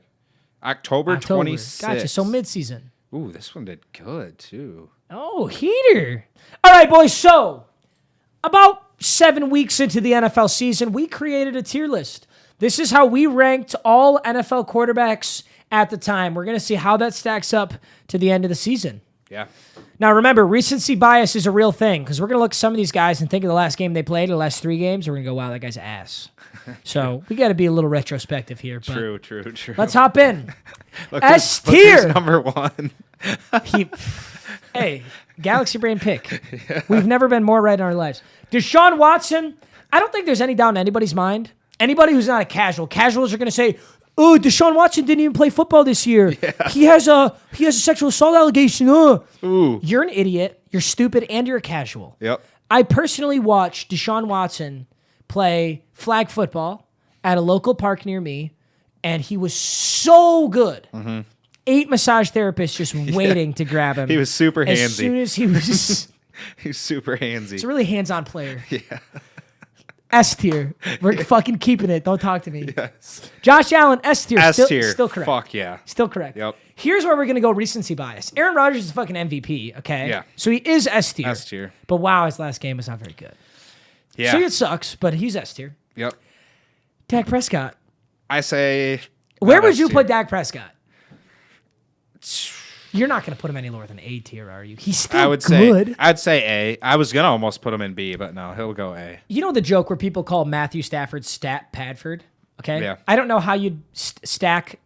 October 26th. Gotcha. So mid-season. Ooh, this one did good too. Oh, heater. All right, boys. So, about 7 weeks into the NFL season, we created a tier list. This is how we ranked all NFL quarterbacks at the time. We're going to see how that stacks up to the end of the season. Yeah. Now, remember, recency bias is a real thing because we're going to look at some of these guys and think of the last game they played, or the last 3 games, and we're going to go, wow, that guy's ass. So we got to be a little retrospective here. But True. let's hop in. Look S who's tier. number 1. Hey, Galaxy Brain pick. Yeah. We've never been more right in our lives. Deshaun Watson, I don't think there's any doubt in anybody's mind. Anybody who's not a casuals are going to say, oh, Deshaun Watson didn't even play football this year. Yeah. He has a sexual assault allegation. Ooh. You're an idiot. You're stupid, and you're a casual. Yep. I personally watched Deshaun Watson play flag football at a local park near me, and he was so good. Mm-hmm. 8 massage therapists just waiting to grab him. He was super handsy. As soon as he was... He was super handsy. He's a really hands-on player. Yeah. S tier. We're fucking keeping it. Don't talk to me. Yes. Josh Allen, S tier. S tier. Still correct. Fuck yeah. Still correct. Yep. Here's where we're going to go recency bias. Aaron Rodgers is fucking MVP, okay? Yeah. So he is S tier. S tier. But wow, his last game was not very good. Yeah. So it sucks, but he's S tier. Yep. Dak Prescott. I say... Where would you put Dak Prescott? You're not going to put him any lower than A tier, are you? He's still good. I'd say A. I was going to almost put him in B, but no, he'll go A. You know the joke where people call Matthew Stafford Stat Padford? Okay? Yeah. I don't know how you'd stack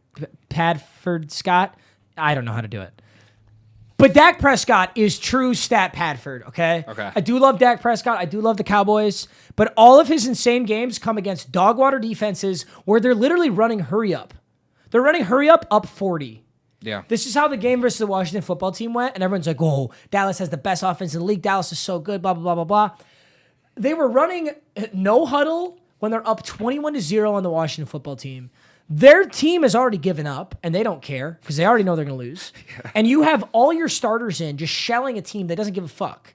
Padford Scott. I don't know how to do it. But Dak Prescott is true Stat Padford, okay? Okay. I do love Dak Prescott. I do love the Cowboys. But all of his insane games come against dog water defenses where they're literally running hurry up. They're running hurry up 40. Yeah. This is how the game versus the Washington football team went, and everyone's like, oh, Dallas has the best offense in the league. Dallas is so good, blah, blah, blah, blah, blah. They were running no huddle when they're up 21-0 on the Washington football team. Their team has already given up, and they don't care because they already know they're going to lose. Yeah. And you have all your starters in just shelling a team that doesn't give a fuck.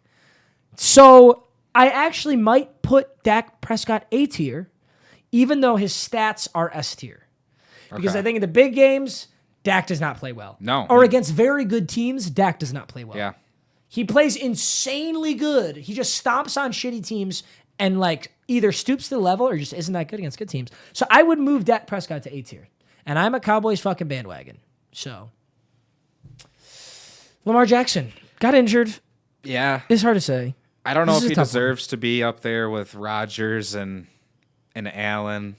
So I actually might put Dak Prescott A tier, even though his stats are S tier. Because I think in the big games, Dak does not play well. No. Or against very good teams, Dak does not play well. Yeah. He plays insanely good. He just stomps on shitty teams and like either stoops to the level or just isn't that good against good teams. So I would move Dak Prescott to A tier. And I'm a Cowboys fucking bandwagon. So Lamar Jackson got injured. Yeah. It's hard to say. I don't know if he deserves to be up there with Rodgers and Allen.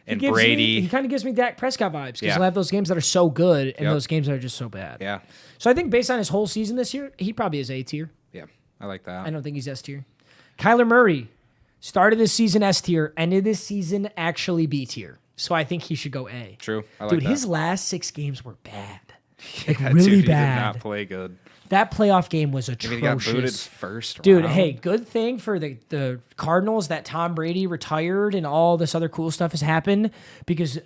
And Brady. He kind of gives me Dak Prescott vibes because he'll have those games that are so good and those games that are just so bad. Yeah. So I think based on his whole season this year, he probably is A tier. Yeah, I like that. I don't think he's S tier. Kyler Murray started this season S tier, ended this season actually B tier. So I think he should go A. True. I like dude, that. his last 6 games were bad. Like Yeah, really dude, bad. He did not play good. That playoff game was atrocious. He got booted first Dude, round. hey, good thing for the Cardinals that Tom Brady retired and all this other cool stuff has happened because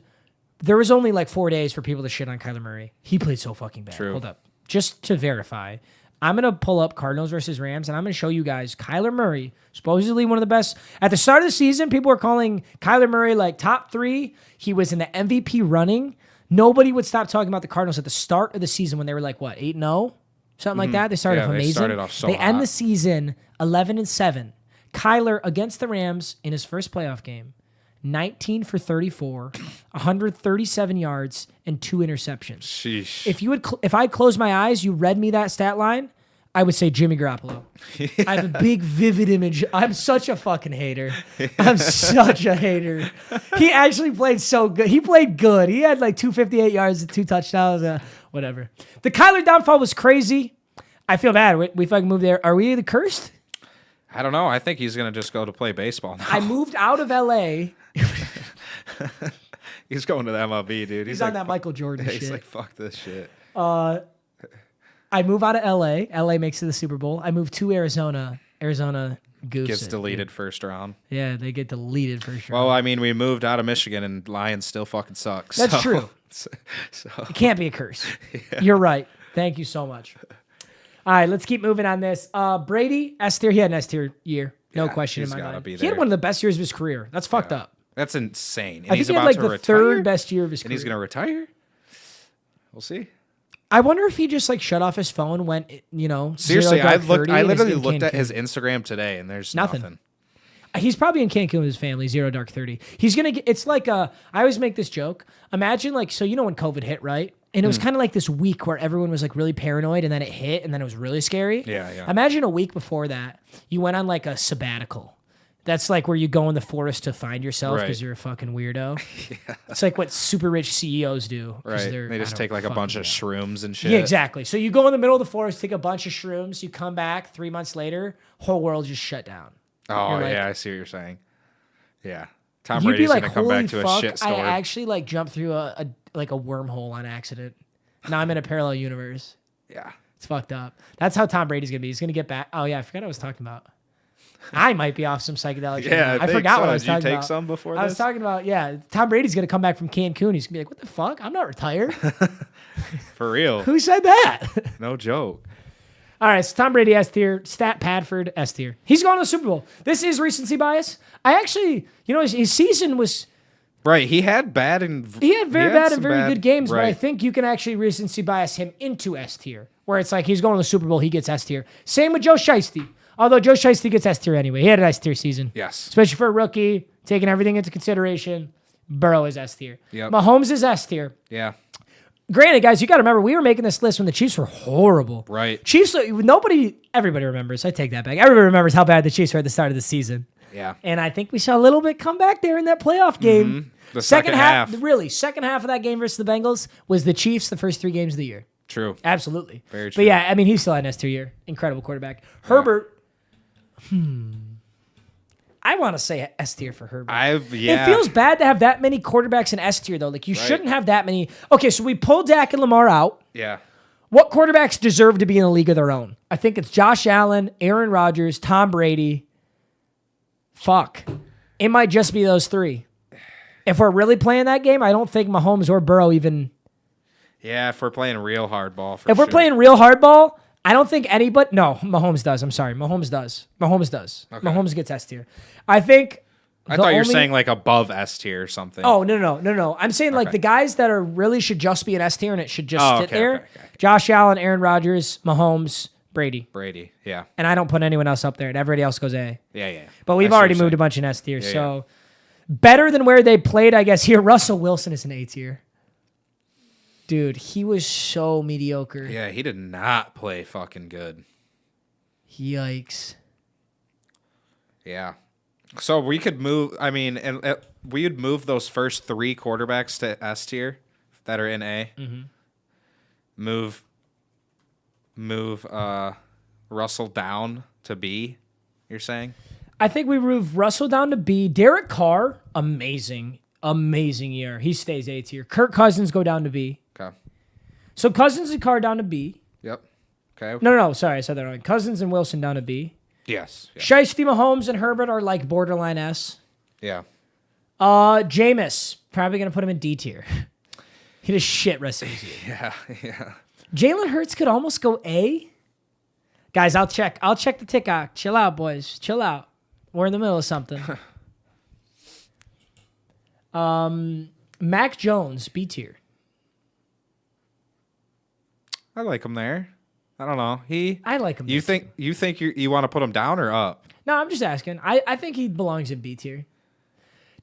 there was only like 4 days for people to shit on Kyler Murray. He played so fucking bad. True. Hold up. Just to verify, I'm going to pull up Cardinals versus Rams, and I'm going to show you guys Kyler Murray, supposedly one of the best. At the start of the season, people were calling Kyler Murray like top 3. He was in the MVP running. Nobody would stop talking about the Cardinals at the start of the season when they were like, what, 8-0? Something like that. They started off amazing. They started off so They end hot. the season 11-7. Kyler against the Rams in his first playoff game, 19 for 34, 137 yards, and 2 interceptions. Sheesh. If I closed my eyes, you read me that stat line, I would say Jimmy Garoppolo. I have a big, vivid image. I'm such a fucking hater. I'm such a hater. He actually played so good. He played good. He had like 258 yards and 2 touchdowns. Whatever. The Kyler downfall was crazy. I feel bad. We fucking moved there. Are we the cursed? I don't know. I think he's going to just go to play baseball now. I moved out of L.A. He's going to the MLB, dude. He's like, on that Michael Jordan shit. He's like, fuck this shit. I move out of L.A. L.A. makes it to the Super Bowl. I move to Arizona. Arizona goofs Gets it, deleted dude. first round. Yeah, they get deleted for sure. Well, I mean, we moved out of Michigan, and Lions still fucking suck. That's true. So, It can't be a curse. You're right. Thank you so much. All right, let's keep moving on this. Brady, S tier. He had an S tier year. No question in he's my gotta mind. be He had there. one of the best years of his career. That's fucked up. That's insane. And I think he's he had about like to the retire? third best year of his And career. he's going to retire? We'll see. I wonder if he just like shut off his phone, went, Seriously, 0 I dark 30 and is literally in looked at Cancun. his Instagram today, and there's nothing. He's probably in Cancun with his family, 0 dark 30. He's going to get, it's like I always make this joke. Imagine like, so when COVID hit, right? And it was kind of like this week where everyone was like really paranoid and then it hit and then it was really scary. Yeah. Imagine a week before that, you went on like a sabbatical. That's like where you go in the forest to find yourself because you're a fucking weirdo. It's like what super rich CEOs do. Right. They just take like a bunch of shrooms and shit. Yeah, exactly. So you go in the middle of the forest, take a bunch of shrooms, you come back 3 months later, whole world just shut down. Oh, like- yeah, I see what you're saying. Yeah. Tom You'd be Brady's like, going to come holy back to fuck, a shit storm. I actually like jumped through a wormhole on accident. Now I'm in a parallel universe. Yeah. It's fucked up. That's how Tom Brady's going to be. He's going to get back. Oh, yeah, I forgot what I was talking about. I might be off some psychedelic. Yeah, I forgot what I was Did you talking take about. some before I this? was talking about, Tom Brady's going to come back from Cancun. He's going to be like, what the fuck? I'm not retired. For real. Who said that? No joke. All right, so Tom Brady S tier, Stat Padford S tier. He's going to the Super Bowl. This is recency bias. I actually, his season was... Right, he had bad and... He had very bad and some very bad- good games, but I right. think you can actually recency bias him into S tier, where it's like he's going to the Super Bowl, he gets S tier. Same with Joe Shiesty. Although Joe Shiesty gets S tier anyway. He had an S tier season. Yes. Especially for a rookie, taking everything into consideration. Burrow is S tier. Yep. Mahomes is S tier. Yeah. Granted, guys, you got to remember, we were making this list when the Chiefs were horrible. Right. Chiefs, everybody remembers. I take that back. Everybody remembers how bad the Chiefs were at the start of the season. Yeah. And I think we saw a little bit come back there in that playoff game. The second half. Really, second half of that game versus the Bengals was the Chiefs the first 3 games of the year. True. Absolutely. Very But true. yeah, I mean, he's still had an S tier year. Incredible quarterback. Herbert. I want to say S tier for Herbert. It feels bad to have that many quarterbacks in S tier, though. Like, you shouldn't have that many. Okay, so we pulled Dak and Lamar out. Yeah. What quarterbacks deserve to be in a league of their own? I think it's Josh Allen, Aaron Rodgers, Tom Brady. Fuck. It might just be those 3. If we're really playing that game, I don't think Mahomes or Burrow even... Yeah, if we're playing real hardball, If we're playing real hardball, I don't think anybody... No, Mahomes does. I'm sorry. Mahomes does. Okay. Mahomes gets S tier. I think... I thought you were saying like above S tier or something. Oh, no. I'm saying like the guys that are really should just be an S tier and it should just sit there. Okay. Josh Allen, Aaron Rodgers, Mahomes, Brady. Yeah. And I don't put anyone else up there. And everybody else goes A. Yeah. But we've I see already what you're moved a saying. bunch in S tier. Yeah, So better than where they played, I guess. Here, Russell Wilson is an A tier. Dude, he was so mediocre. Yeah, he did not play fucking good. Yikes. Yeah. So we could move, and we would move those first 3 quarterbacks to S tier that are in A. Mm-hmm. Move Russell down to B, you're saying? I think we move Russell down to B. Derek Carr, amazing year. He stays A tier. Kirk Cousins go down to B. Okay. So Cousins and Carr down to B. Yep. Okay. No, sorry, I said that wrong. Cousins and Wilson down to B. Yes. Yeah. Shiesty, Mahomes, and Herbert are like borderline S. Yeah. Jameis, probably going to put him in D tier. He had a shit rest of his year. Yeah. Jalen Hurts could almost go A. Guys, I'll check the TikTok. Chill out, boys. Chill out. We're in the middle of something. Mac Jones, B tier. I like him there. I don't know. I like him. You think you want to put him down or up? No, I'm just asking. I think he belongs in B tier.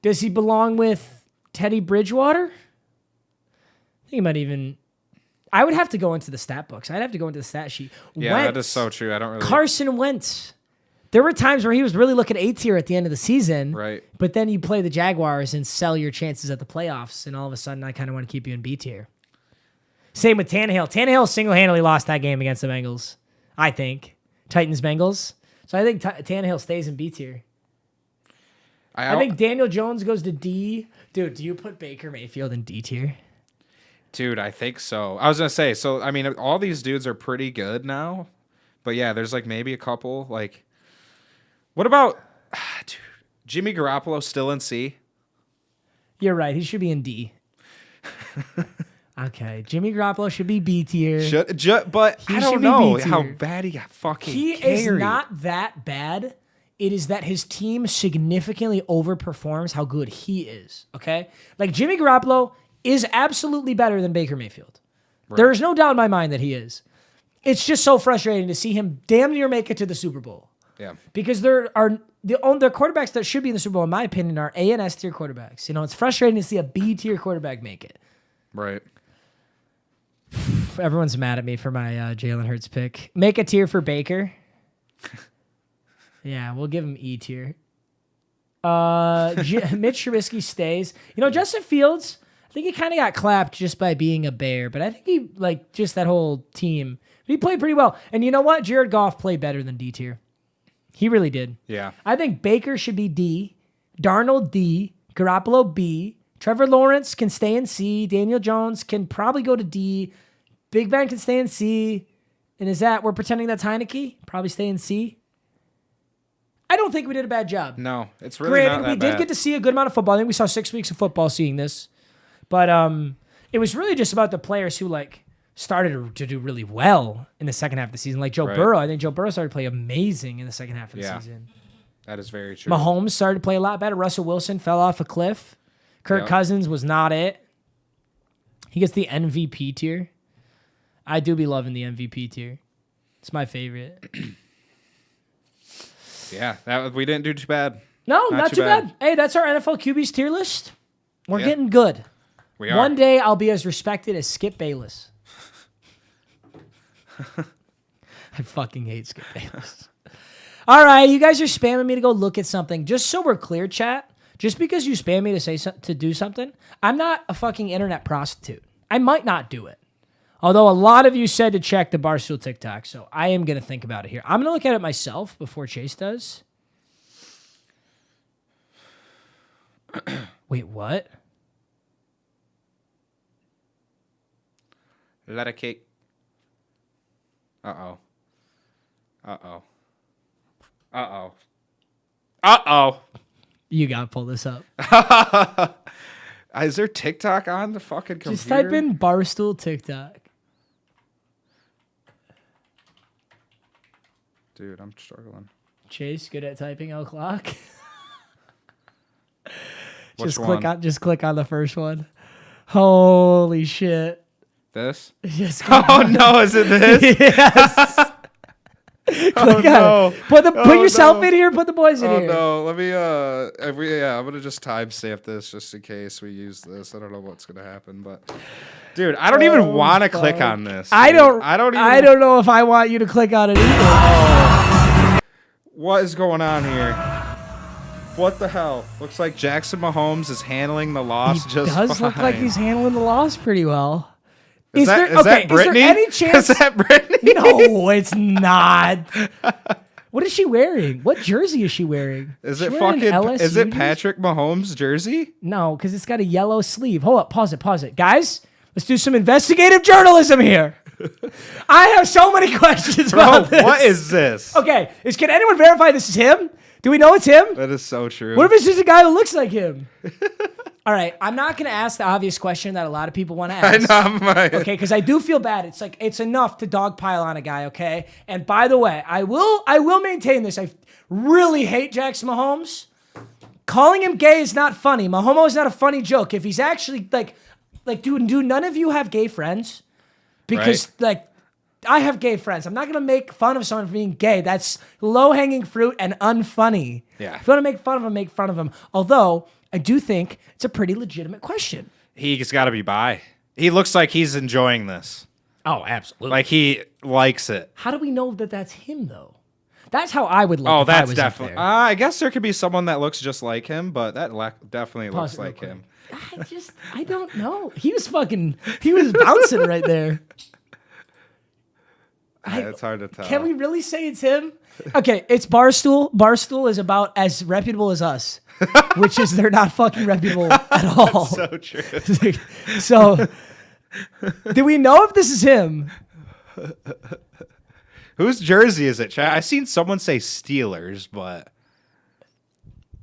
Does he belong with Teddy Bridgewater? I think he might even. I would have to go into the stat books. I'd have to go into the stat sheet. Yeah, Wentz, that is so true. I don't really. Carson Wentz. There were times where he was really looking A tier at the end of the season. Right. But then you play the Jaguars and sell your chances at the playoffs, and all of a sudden I kind of want to keep you in B tier. Same with Tannehill. Tannehill single-handedly lost that game against the Bengals, I think. Titans-Bengals. So I think Tannehill stays in B tier. I think Daniel Jones goes to D. Dude, do you put Baker Mayfield in D tier? Dude, I think so. I was going to say, so, I mean, all these dudes are pretty good now. But, yeah, there's, like, maybe a couple. Like, what about, dude, Jimmy Garoppolo still in C? You're right. He should be in D. Okay. Jimmy Garoppolo should be B tier. But He I should don't be know B how tier. bad he got fucking He carried. is not that bad. It is that his team significantly overperforms how good he is, okay? Like, Jimmy Garoppolo is absolutely better than Baker Mayfield. Right. There is no doubt in my mind that he is. It's just so frustrating to see him damn near make it to the Super Bowl. Yeah. Because their quarterbacks that should be in the Super Bowl, in my opinion, are A and S tier quarterbacks. You know, it's frustrating to see a B tier quarterback make it. Right. Everyone's mad at me for my Jalen Hurts pick. Make a tier for Baker. Yeah, we'll give him E tier. Mitch Trubisky stays. You know, Justin Fields, I think he kind of got clapped just by being a Bear, but I think he, like, just that whole team, he played pretty well. And you know what? Jared Goff played better than D tier. He really did. Yeah. I think Baker should be D, Darnold D, Garoppolo B, Trevor Lawrence can stay in C, Daniel Jones can probably go to D, Big Ben can stay in C, and we're pretending that's Heineke? Probably stay in C. I don't think we did a bad job. No, it's really Granted, not that we did bad. get to see a good amount of football. I think we saw 6 weeks of football seeing this. But it was really just about the players who, like, started to do really well in the second half of the season. Like Joe Burrow. I think Joe Burrow started to play amazing in the second half of the season. That is very true. Mahomes started to play a lot better. Russell Wilson fell off a cliff. Kirk Cousins was not it. He gets the MVP tier. I do be loving the MVP tier. It's my favorite. Yeah, we didn't do too bad. No, not too bad. Hey, that's our NFL QB's tier list. We're getting good. We are. One day I'll be as respected as Skip Bayless. I fucking hate Skip Bayless. All right, you guys are spamming me to go look at something. Just so we're clear, chat, just because you spam me to do something, I'm not a fucking internet prostitute. I might not do it. Although a lot of you said to check the Barstool TikTok, so I am going to think about it here. I'm going to look at it myself before Chase does. Wait, what? Let a cake. Uh-oh. Uh-oh. Uh-oh. Uh-oh. You got to pull this up. Is there TikTok on the fucking computer? Just type in Barstool TikTok. Dude, I'm struggling. Chase, good at typing o'clock. Which one? Just click on the first one. Holy shit. This? Just Oh no, is it this? Yes. Click on no. it. Put yourself in here, put the boys in Oh here. no, let me I'm gonna just timestamp this just in case we use this. I don't know what's gonna happen, but dude, I don't even want to click on this. Dude. I don't know if I want you to click on it either. What is going on here? What the hell? Looks like Jackson Mahomes is handling the loss He just does fine. look like he's handling the loss pretty well. Is that Brittany? Is there any chance? Is that Brittany? No, it's not. What is she wearing? What jersey is she wearing? Is She it wearing an fucking? Is LSU it jersey? Patrick Mahomes' jersey? No, because it's got a yellow sleeve. Hold up, pause it. Guys, let's do some investigative journalism here. I have so many questions about this. What is this? Okay, can anyone verify this is him? Do we know it's him? That is so true. What if it's just a guy who looks like him? All right, I'm not going to ask the obvious question that a lot of people want to ask. Okay, because I do feel bad. It's like it's enough to dogpile on a guy, okay? And by the way, I will maintain this. I really hate Jackson Mahomes. Calling him gay is not funny. Mahomes is not a funny joke. If he's actually like, do none of you have gay friends? Because like, I have gay friends. I'm not gonna make fun of someone for being gay. That's low hanging fruit and unfunny. Yeah. If you want to make fun of him, make fun of him. Although I do think it's a pretty legitimate question. He's got to be bi. He looks like he's enjoying this. Oh, absolutely. Like he likes it. How do we know that that's him though? That's how I would look. Oh, if I that's was definitely. Up there. I guess there could be someone that looks just like him, but that definitely Pause looks it real like quick. him. I don't know. He was bouncing right there. It's hard to tell. Can we really say it's him? Okay, it's Barstool. Barstool is about as reputable as us, which is they're not fucking reputable at all. So true. So, do we know if this is him? Whose jersey is it, Chad? I seen someone say Steelers, but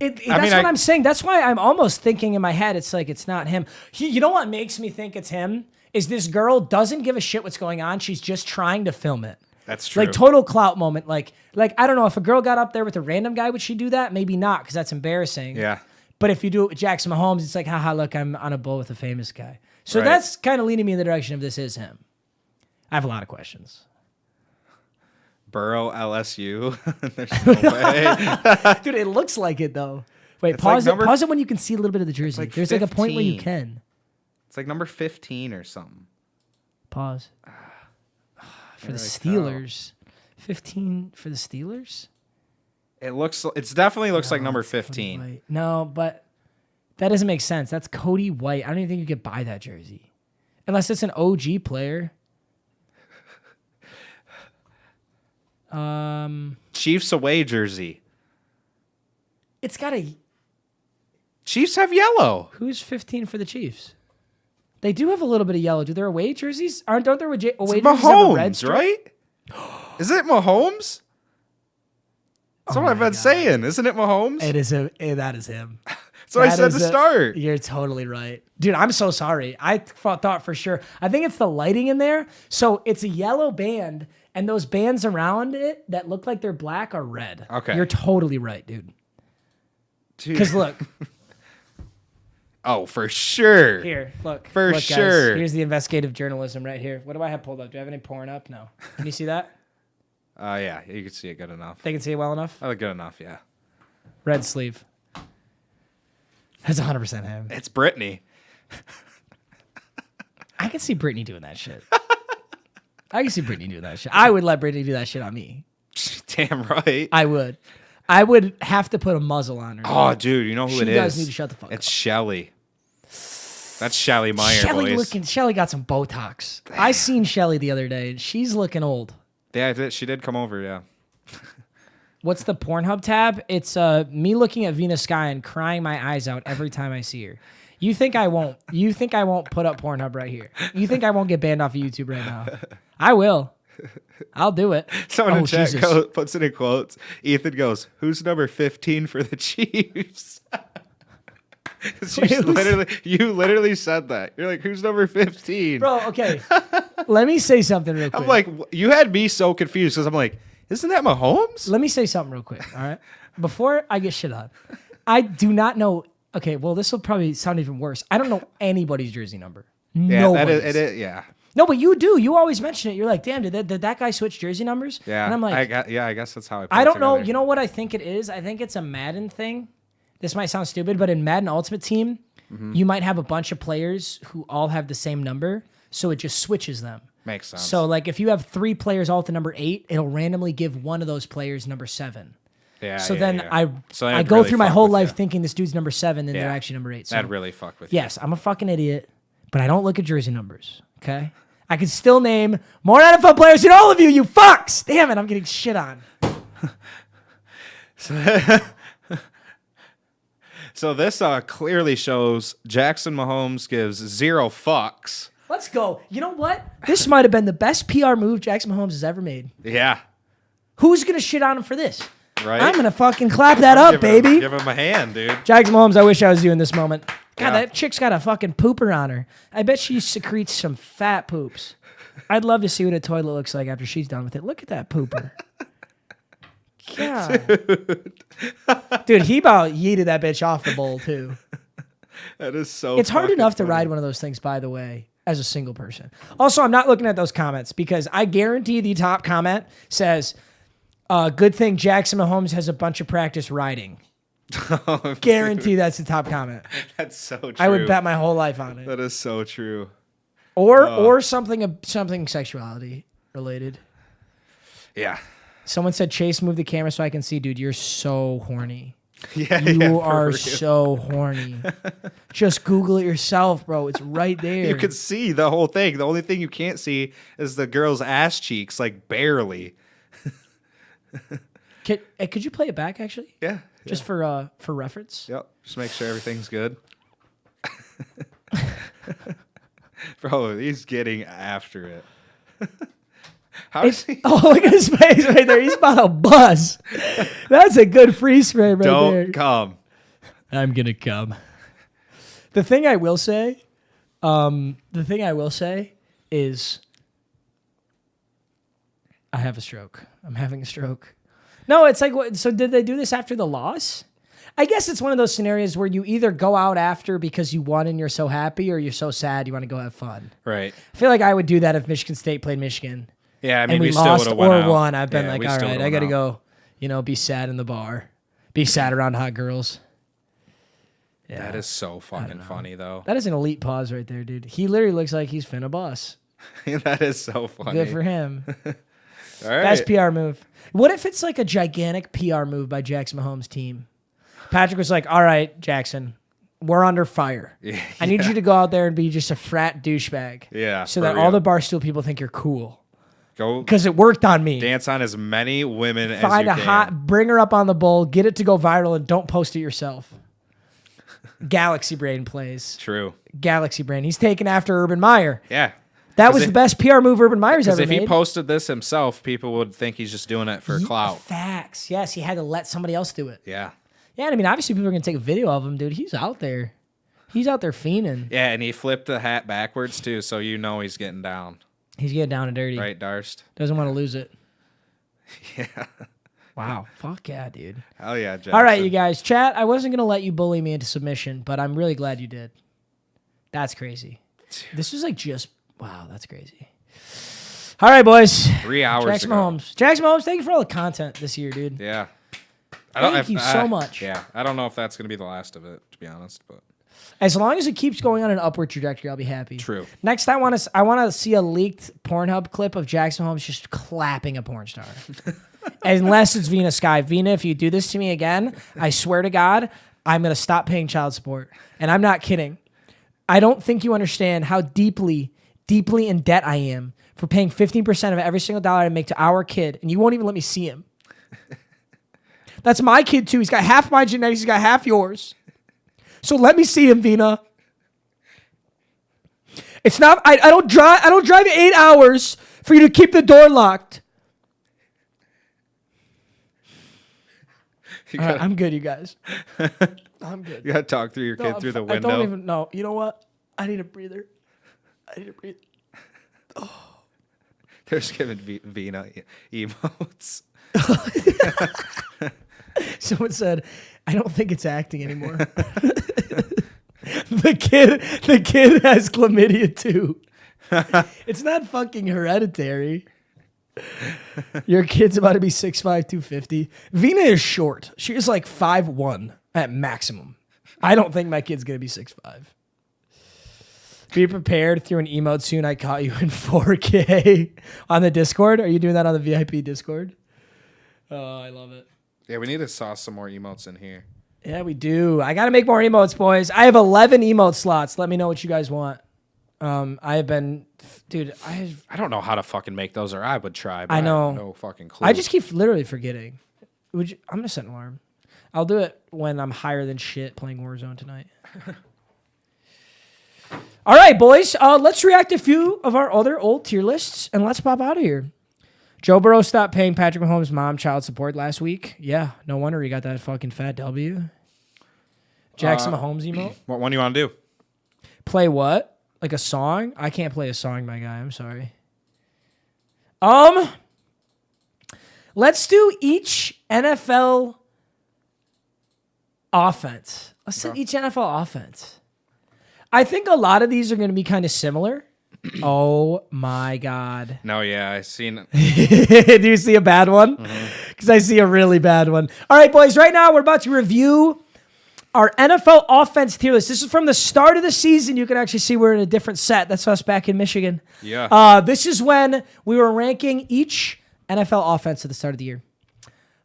That's what I'm saying. That's why I'm almost thinking in my head, it's like it's not him. You know what makes me think it's him? Is this girl doesn't give a shit what's going on. She's just trying to film it. That's true. Like total clout moment. Like I don't know, if a girl got up there with a random guy, would she do that? Maybe not, because that's embarrassing. Yeah. But if you do it with Jackson Mahomes, it's like, haha, look, I'm on a boat with a famous guy. So Right. that's kind of leading me in the direction of this is him. I have a lot of questions. Burrow, LSU. There's no way. Dude, it looks like it though. Wait, It's pause like it. Pause it when you can see a little bit of the jersey. like There's like a point where you 15. can. It's like number 15 or something. Pause. For the really Steelers. 15 for the Steelers? It's definitely looks like number It's Cody 15. White. No, but that doesn't make sense. That's Cody White. I don't even think you could buy that jersey. Unless it's an OG player. Chiefs away jersey. It's got a... Chiefs have yellow. Who's 15 for the Chiefs? They do have a little bit of yellow. Do their away jerseys? Don't their away jerseys have a red Mahomes, stripe? right? Is it Mahomes? That's what I've been saying. Isn't it Mahomes? It is that is him. That's what I said to start. You're totally right. Dude, I'm so sorry. I thought for sure. I think it's the lighting in there. So it's a yellow band, and those bands around it that look like they're black are red. Okay. You're totally right, dude. Because look. Oh, for sure. Here, look. For look, sure. Guys. Here's the investigative journalism right here. What do I have pulled up? Do I have any pouring up? No. Can you see that? Yeah, you can see it good enough. They can see it well enough? Oh, good enough, yeah. Red sleeve. That's 100% him. It's Brittany. I can see Brittany doing that shit. I can see Brittany doing that shit. I would let Brittany do that shit on me. Damn right. I would. I would have to put a muzzle on her. Oh, dude, you know who it is? She does need to shut the fuck up. It's Shelly. That's Shelly Meyer, boys. Shelly got some Botox. I seen Shelly the other day, and she's looking old. Yeah, she did come over, yeah. What's the Pornhub tab? It's me looking at Venus Sky and crying my eyes out every time I see her. You think I won't? You think I won't put up Pornhub right here? You think I won't get banned off of YouTube right now? I will. I'll do it. Someone in chat puts it in quotes. Ethan goes, "Who's number 15 for the Chiefs?" You literally said that. You're like, "Who's number 15?" Bro, okay. Let me say something real quick. I'm like, you had me so confused because I'm like, isn't that Mahomes? Let me say something real quick, all right? Before I get shit on, I do not know. Okay, well, this will probably sound even worse. I don't know anybody's jersey number. Yeah, Nobody's. yeah. No, but you do. You always mention it. You're like, damn, did that guy switch jersey numbers? Yeah. And I'm like, I guess that's how I put I it don't know. together. You know what I think it is? I think it's a Madden thing. This might sound stupid, but in Madden Ultimate Team, you might have a bunch of players who all have the same number, so it just switches them. Makes sense. So, like, if you have 3 players all at the number 8, it'll randomly give one of those players number 7. Yeah. So yeah, then yeah. I go really through my fuck whole with life you. thinking this dude's number 7, and they're Yeah. actually number 8. So That'd really fuck with you. yes, I'm a fucking idiot, but I don't look at jersey numbers. Okay, I can still name more NFL players than all of you. You fucks! Damn it, I'm getting shit on. So this clearly shows Jackson Mahomes gives 0 fucks. Let's go. You know what? This might have been the best PR move Jackson Mahomes has ever made. Yeah. Who's gonna shit on him for this? Right. I'm gonna fucking clap that up, baby. Give him a hand, dude. Jackson Mahomes, I wish I was you in this moment. God, that chick's got a fucking pooper on her. I bet she secretes some fat poops. I'd love to see what a toilet looks like after she's done with it. Look at that pooper. God. Dude, he about yeeted that bitch off the bowl, too. That is so It's hard enough to funny. ride one of those things, by the way, as a single person. Also, I'm not looking at those comments because I guarantee the top comment says, good thing Jackson Mahomes has a bunch of practice riding. Guarantee that's the top comment. That's so true. I would bet my whole life on it. That is so true. Or something sexuality related. Yeah. Someone said, Chase, move the camera so I can see. Dude, you're so horny. Yeah, You for are real. so horny. Just Google it yourself, bro. It's right there. You can see the whole thing. The only thing you can't see is the girl's ass cheeks, like barely. Could you play it back, actually? Yeah. Just for reference? Yep. Just make sure everything's good. Bro, he's getting after it. How is he? Oh, look at his face right there. He's about to buzz. That's a good freeze frame right there. Don't come. I'm going to come. The thing I will say is I have a stroke. I'm having a stroke. No, it's like, what? So did they do this after the loss? I guess it's one of those scenarios where you either go out after because you won and you're so happy, or you're so sad you want to go have fun. Right. I feel like I would do that if Michigan State played Michigan. Yeah, I mean, And we still lost would have or went out. won. I've been Yeah, like, we all still right, would've I got to went go, be sad in the bar. Be sad around hot girls. Yeah. That is so fucking funny, though. That is an elite pause right there, dude. He literally looks like he's finna bust. That is so funny. Good for him. All right. Best PR move. What if it's like a gigantic PR move by Jackson Mahomes' team? Patrick was like, all right, Jackson, we're under fire. Yeah, I need you to go out there and be just a frat douchebag. Yeah, So for that real. all the Barstool people think you're cool. Go Because it worked on me. dance on as many women as Find you a can. hot, bring her up on the bowl, get it to go viral, and don't post it yourself. Galaxy Brain plays. True. Galaxy Brain. He's taken after Urban Meyer. Yeah. That was the best PR move Urban Meyer's Because ever if made. he posted this himself, people would think he's just doing it for clout. Facts. Yes, he had to let somebody else do it. Yeah. Yeah, and I mean, obviously people are going to take a video of him, dude. He's out there. He's out there fiending. Yeah, and he flipped the hat backwards, too, so you know he's getting down. He's getting down and dirty. Right, Darst? Doesn't want to lose it. Yeah. Wow. Fuck yeah, dude. Hell yeah, Jackson. All right, you guys. Chat, I wasn't going to let you bully me into submission, but I'm really glad you did. That's crazy. This was like just, wow, that's crazy. All right, boys. 3 hours Jackson ago. Mahomes. Jackson Mahomes, thank you for all the content this year, dude. Yeah. Thank you so much. Yeah, I don't know if that's going to be the last of it, to be honest, but As long as it keeps going on an upward trajectory, I'll be happy. True. Next, I want to see a leaked Pornhub clip of Jackson Mahomes just clapping a porn star. Unless it's Vina Sky. Vina, if you do this to me again, I swear to God, I'm going to stop paying child support. And I'm not kidding. I don't think you understand how deeply in debt I am for paying 15% of every single dollar I make to our kid, and you won't even let me see him. That's my kid, too. He's got half my genetics. He's got half yours. So let me see him, Vina. It's not. I don't drive 8 hours for you to keep the door locked. All right, I'm good, you guys. I'm good. you got to talk through your No, kid I'm through the fi- window. I don't even know. You know what? I need a breather. I need a breather. They're just giving Vina emotes. Someone said, I don't think it's acting anymore. The kid has chlamydia too. It's not fucking hereditary. Your kid's about to be 6'5", 250. Vina is short. She is like 5'1" at maximum. I don't think my kid's gonna be 6'5". Be prepared through an emote soon. I caught you in 4K on the Discord. Are you doing that on the VIP Discord? Oh, I love it. Yeah, we need to sauce some more emotes in here. Yeah, we do. I got to make more emotes, boys. I have 11 emote slots. Let me know what you guys want. I have been, dude, I don't know how to fucking make those, or I would try, but I know. have no fucking clue. I just keep literally forgetting. I'm going to set an alarm. I'll do it when I'm higher than shit playing Warzone tonight. All right, boys. Let's react to a few of our other old tier lists, and let's pop out of here. Joe Burrow stopped paying Patrick Mahomes' mom child support last week. Yeah, no wonder he got that fucking fat W. Jackson Mahomes emote. What one do you want to do? Play what? Like a song? I can't play a song, my guy. I'm sorry. Let's do each NFL offense. Let's do each NFL offense. I think a lot of these are going to be kind of similar. Oh my God. No, yeah, I seen it. Do you see a bad one? Because I see a really bad one. All right, boys, right now we're about to review our NFL offense tier list. This is from the start of the season. You can actually see we're in a different set. That's us back in Michigan. Yeah. This is when we were ranking each NFL offense at the start of the year.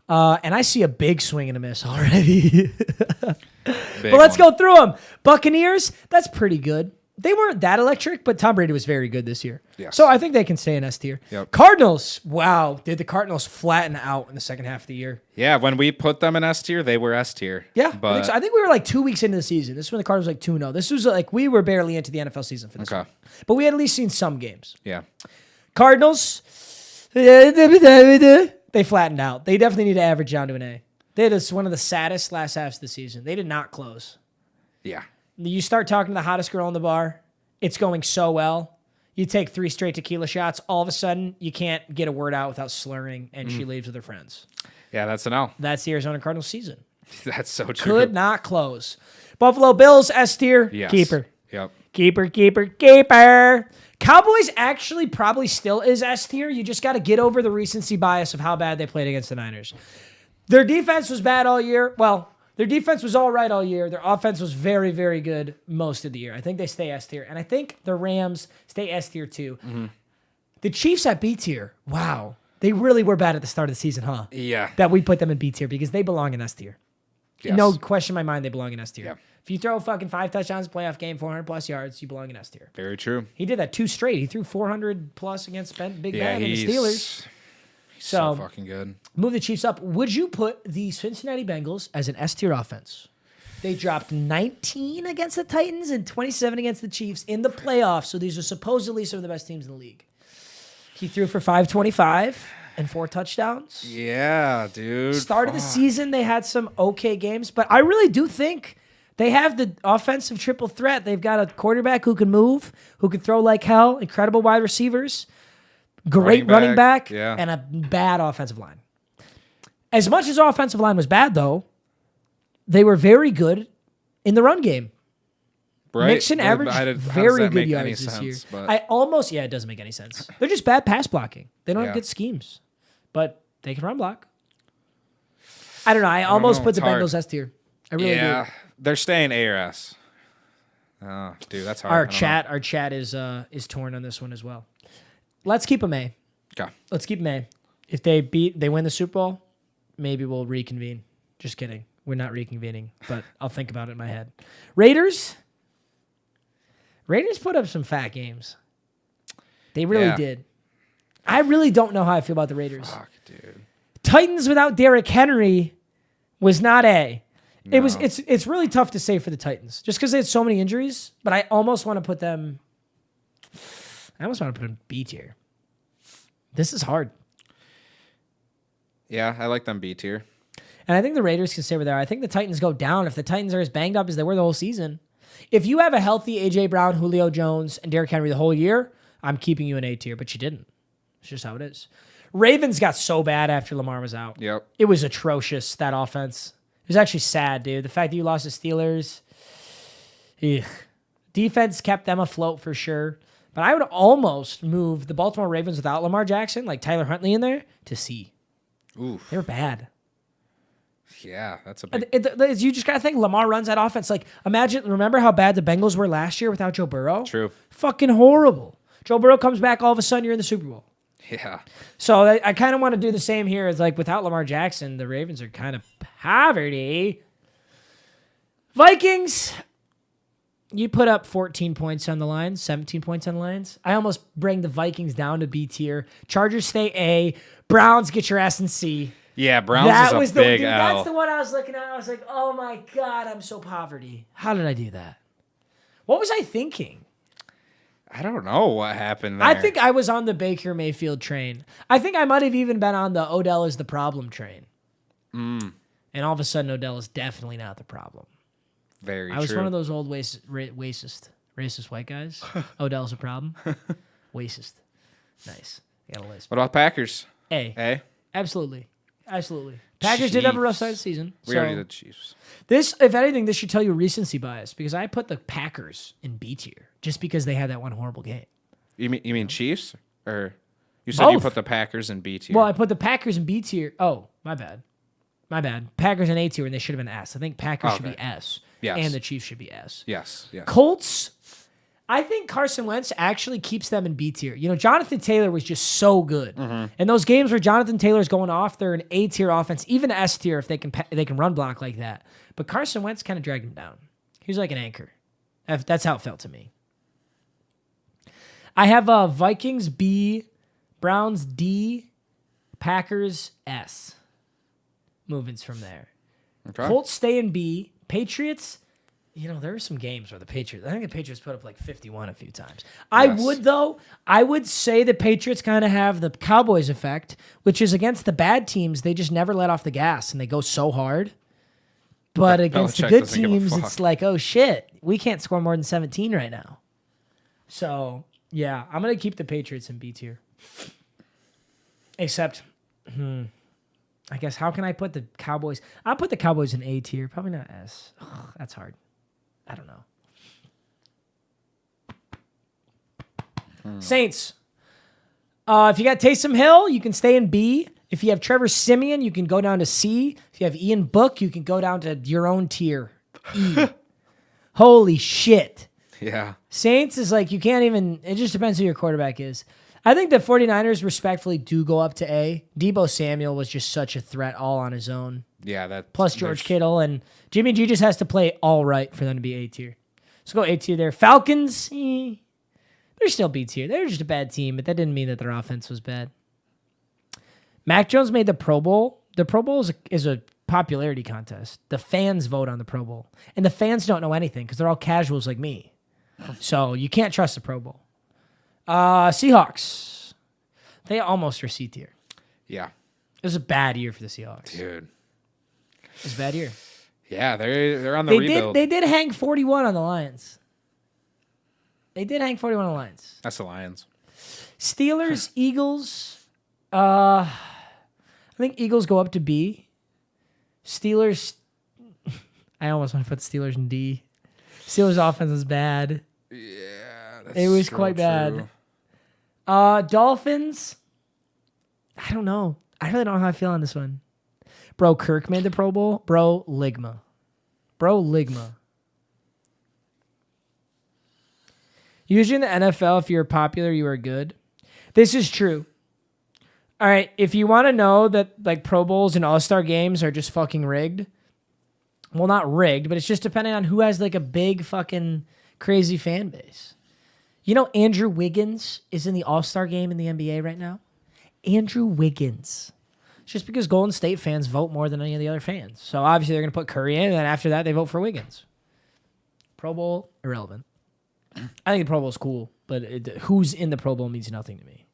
And I see a big swing and a miss already. But let's go through them. Buccaneers, that's pretty good. They weren't that electric, but Tom Brady was very good this year. Yes. So I think they can stay in S tier. Yep. Cardinals, wow. Did the Cardinals flatten out in the second half of the year? Yeah, when we put them in S tier, they were S tier. Yeah, but I think so. I think we were like 2 weeks into the season. This is when the Cardinals were like 2-0. This was like we were barely into the NFL season for this one. But we had at least seen some games. Yeah. Cardinals, they flattened out. They definitely need to average down to an A. They had one of the saddest last halves of the season. They did not close. Yeah. You start talking to the hottest girl in the bar. It's going so well. You take 3 straight tequila shots. All of a sudden, you can't get a word out without slurring, and she leaves with her friends. Yeah, that's an L. That's the Arizona Cardinals season. That's so true. Could not close. Buffalo Bills, S tier. Yes. Keeper. Yep. Keeper. Cowboys actually probably still is S tier. You just got to get over the recency bias of how bad they played against the Niners. Their defense was bad all year. Well, their defense was all right all year. Their offense was very, very good most of the year. I think they stay S tier. And I think the Rams stay S tier too. Mm-hmm. The Chiefs at B tier. Wow. They really were bad at the start of the season, huh? Yeah. That we put them in B tier because they belong in S tier. Yes. No question in my mind they belong in S tier. Yep. If you throw fucking 5 touchdowns playoff game, 400+ yards, you belong in S tier. Very true. He did that 2 straight. He threw 400+ against Big Ben and the Steelers. He's so fucking good. Move the Chiefs up. Would you put the Cincinnati Bengals as an S tier offense? They dropped 19 against the Titans and 27 against the Chiefs in the playoffs. So these are supposedly some of the best teams in the league. He threw for 525 and 4 touchdowns. Yeah, dude. Start of the season, they had some okay games, but I really do think they have the offensive triple threat. They've got a quarterback who can move, who can throw like hell, incredible wide receivers, great running back, and a bad offensive line. As much as offensive line was bad, though, they were very good in the run game. Right. Mixon averaged very good yards this year. But It doesn't make any sense. They're just bad pass blocking. They don't have good schemes, but they can run block. I don't know. I almost put the Bengals S tier. I really do. They're staying A or S. Oh, dude, that's hard. Our chat is torn on this one as well. Let's keep them A. Okay. Let's keep them A. If they win the Super Bowl, maybe we'll reconvene. Just kidding. We're not reconvening, but I'll think about it in my head. Raiders put up some fat games. They really did. I really don't know how I feel about the Raiders. Fuck, dude. Titans without Derrick Henry was not A. No. It's really tough to say for the Titans just because they had so many injuries, but I almost want to put them in B tier. This is hard. Yeah, I like them B tier. And I think the Raiders can stay where they are. I think the Titans go down if the Titans are as banged up as they were the whole season. If you have a healthy A.J. Brown, Julio Jones, and Derrick Henry the whole year, I'm keeping you in A tier, but you didn't. It's just how it is. Ravens got so bad after Lamar was out. Yep. It was atrocious, that offense. It was actually sad, dude. The fact that you lost the Steelers. Ugh. Defense kept them afloat for sure. But I would almost move the Baltimore Ravens without Lamar Jackson, like Tyler Huntley in there, to C. Oof. They were bad. Yeah, that's a big... You just got to think Lamar runs that offense. Like, remember how bad the Bengals were last year without Joe Burrow? True. Fucking horrible. Joe Burrow comes back, all of a sudden you're in the Super Bowl. Yeah. So I kind of want to do the same here. It's like without Lamar Jackson, the Ravens are kind of poverty. Vikings, you put up 14 points on the lines, 17 points on the lines. I almost bring the Vikings down to B tier. Chargers stay A. Browns, get your ass in C. Yeah, Browns is a big L. That's the one I was looking at. I was like, oh my God, I'm so poverty. How did I do that? What was I thinking? I don't know what happened there. I think I was on the Baker Mayfield train. I think I might have even been on the Odell is the problem train. And all of a sudden, Odell is definitely not the problem. Very I was true. one of those old racist white guys. Odell's a problem. Racist. Nice. Got a list. What about Packers? A. Absolutely. Packers did have a rough start of the season. We already did Chiefs. This, if anything, this should tell you recency bias because I put the Packers in B tier just because they had that one horrible game. You mean Chiefs? Or you said you Both. put the Packers in B tier? Well, I put the Packers in B tier. Oh, my bad. Packers in A tier, and they should have been S. I think Packers should be S. Yes. And the Chiefs should be S. Yes. Colts, I think Carson Wentz actually keeps them in B tier. You know, Jonathan Taylor was just so good. And those games where Jonathan Taylor's going off, they're an A tier offense, even S tier if they can run block like that. But Carson Wentz kind of dragged him down. He was like an anchor. That's how it felt to me. I have Vikings B, Browns D, Packers S. Movements from there. Okay. Colts stay in B. Patriots, you know, there are some games where I think the Patriots put up like 51 a few times. I would say the Patriots kind of have the Cowboys effect, which is against the bad teams, they just never let off the gas and they go so hard. But against the Belichick good doesn't give a teams, fuck. it's like, oh shit, we can't score more than 17 right now. So, yeah, I'm going to keep the Patriots in B tier. Except, I guess, how can I put the Cowboys? I'll put the Cowboys in A tier. Probably not S. Ugh, that's hard. I don't know. Saints. If you got Taysom Hill, you can stay in B. If you have Trevor Siemian, you can go down to C. If you have Ian Book, you can go down to your own tier. E. Holy shit. Yeah. Saints is like, you can't even, it just depends who your quarterback is. I think the 49ers respectfully do go up to A. Debo Samuel was just such a threat all on his own. Yeah. Plus George Kittle and Jimmy G just has to play all right for them to be A tier. Let's go A tier there. Falcons, they're still B tier. They're just a bad team, but that didn't mean that their offense was bad. Mac Jones made the Pro Bowl. The Pro Bowl is a popularity contest. The fans vote on the Pro Bowl. And the fans don't know anything because they're all casuals like me. So you can't trust the Pro Bowl. Seahawks. They almost are C tier. Yeah. It was a bad year for the Seahawks. Dude. It was a bad year. Yeah, they're on the rebuild. They did hang 41 on the Lions. They did hang 41 on the Lions. That's the Lions. Steelers, Eagles. I think Eagles go up to B. Steelers. I almost want to put the Steelers in D. Steelers offense was bad. Yeah, It was quite bad. Dolphins. I don't know. I really don't know how I feel on this one. Bro, Kirk made the Pro Bowl. Bro, Ligma. Usually in the NFL, if you're popular, you are good. This is true. All right, if you want to know that like Pro Bowls and All-Star games are just fucking rigged, well, not rigged, but it's just depending on who has like a big fucking crazy fan base. You know Andrew Wiggins is in the All-Star game in the NBA right now? Andrew Wiggins. It's just because Golden State fans vote more than any of the other fans. So obviously they're going to put Curry in, and then after that they vote for Wiggins. Pro Bowl, irrelevant. I think the Pro Bowl is cool, but who's in the Pro Bowl means nothing to me.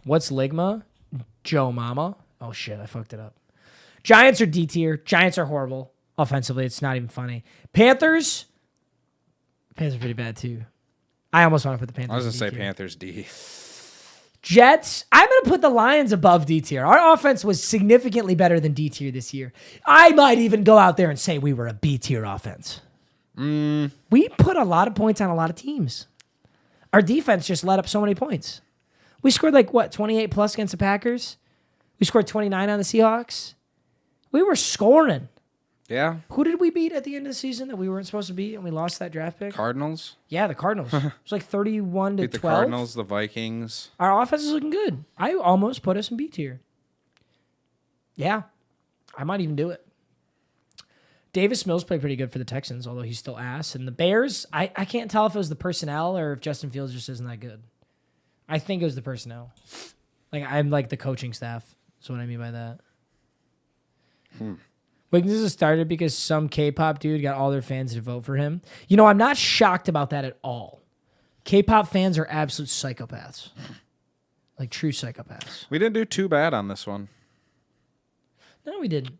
What's Ligma? Joe Mama. Oh shit, I fucked it up. Giants are D tier. Giants are horrible. Offensively, it's not even funny. Panthers are pretty bad too. I almost want to put the Panthers I was going in to say D tier. Panthers D. Jets, I'm going to put the Lions above D tier. Our offense was significantly better than D tier this year. I might even go out there and say we were a B tier offense. We put a lot of points on a lot of teams. Our defense just let up so many points. We scored 28 plus against the Packers? We scored 29 on the Seahawks? We were scoring. Yeah. Who did we beat at the end of the season that we weren't supposed to beat and we lost that draft pick? Cardinals. Yeah, the Cardinals. It was like 31 to Beat the 12. Cardinals, the Vikings. Our offense is looking good. I almost put us in B tier. Yeah, I might even do it. Davis Mills played pretty good for the Texans, although he's still ass. And the Bears, I can't tell if it was the personnel or if Justin Fields just isn't that good. I think it was the personnel. I'm like the coaching staff. That's what I mean by that. Wiggins has started because some K-pop dude got all their fans to vote for him. You know, I'm not shocked about that at all. K-pop fans are absolute psychopaths. Like true psychopaths. We didn't do too bad on this one. No, we didn't.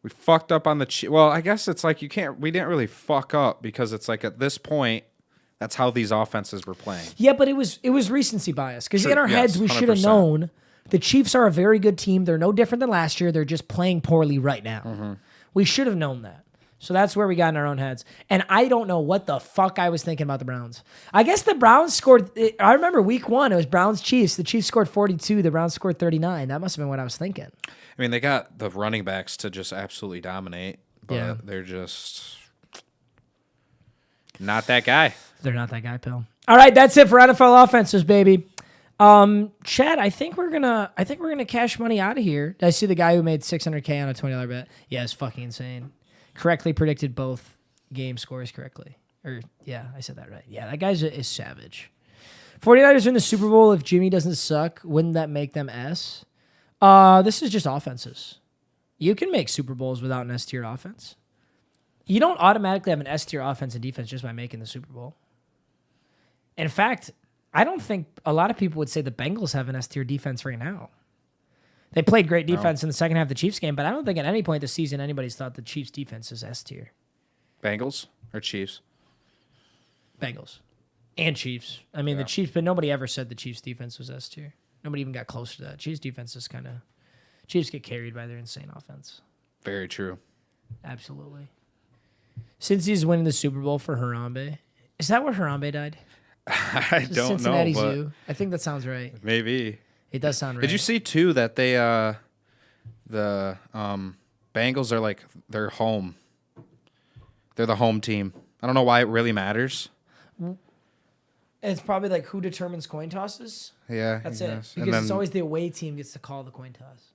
We fucked up on the well, I guess it's like we didn't really fuck up because it's like at this point, that's how these offenses were playing. Yeah, but it was recency bias because in our heads we should have 100%. known the Chiefs are a very good team. They're no different than last year. They're just playing poorly right now. We should have known that. So that's where we got in our own heads. And I don't know what the fuck I was thinking about the Browns. I guess the Browns scored. I remember week 1, it was Browns-Chiefs. The Chiefs scored 42. The Browns scored 39. That must have been what I was thinking. I mean, they got the running backs to just absolutely dominate, but Yeah. they're just not that guy. They're not that guy, Pill. All right, that's it for NFL offenses, baby. Chad, I think we're gonna cash money out of here. I see the guy who made $600K on a $20 bet. Yeah, it's fucking insane. Correctly predicted both game scores correctly. Or yeah, I said that right. Yeah, that guy's is savage. 49ers win the Super Bowl if Jimmy doesn't suck. Wouldn't that make them S? This is just offenses. You can make Super Bowls without an S-tier offense. You don't automatically have an S-tier offense and defense just by making the Super Bowl. In fact, I don't think a lot of people would say the Bengals have an S-tier defense right now. They played great defense in the second half of the Chiefs game, but I don't think at any point this season anybody's thought the Chiefs defense is S-tier. Bengals or Chiefs? Bengals. And Chiefs. I mean, the Chiefs, but nobody ever said the Chiefs defense was S-tier. Nobody even got close to that. Chiefs defense is kind of... Chiefs get carried by their insane offense. Very true. Absolutely. Since he's winning the Super Bowl for Harambe, is that where Harambe died? I don't Cincinnati know, but Zoo. I think that sounds right. maybe. It does sound right. Did you see too that they the Bengals are like they're home. They're the home team. I don't know why it really matters. It's probably like who determines coin tosses. Yeah, That's I it. guess. Because it's always the away team gets to call the coin toss.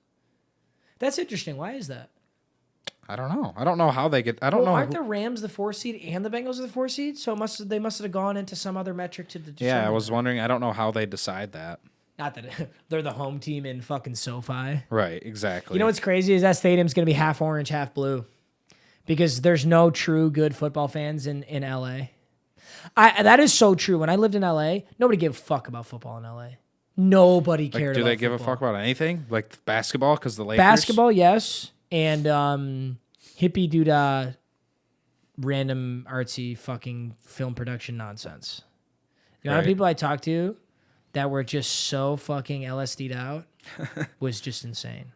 That's interesting. Why is that? I don't know. I don't know how they get. I don't know. Aren't the Rams the 4 seed and the Bengals are the 4 seed? So they must have gone into some other metric to determine. Yeah, I was that. wondering. I don't know how they decide that. Not that they're the home team in fucking SoFi. Right. Exactly. You know what's crazy is that stadium's going to be half orange, half blue. Because there's no true good football fans in LA. That is so true. When I lived in LA, nobody gave a fuck about football in LA. Nobody Like, cared do about they give football. a fuck about anything? Like basketball? Because the Lakers? Basketball, yes. And hippie doodah, random artsy fucking film production nonsense. The amount of people I talked to that were just so fucking LSD'd out was just insane.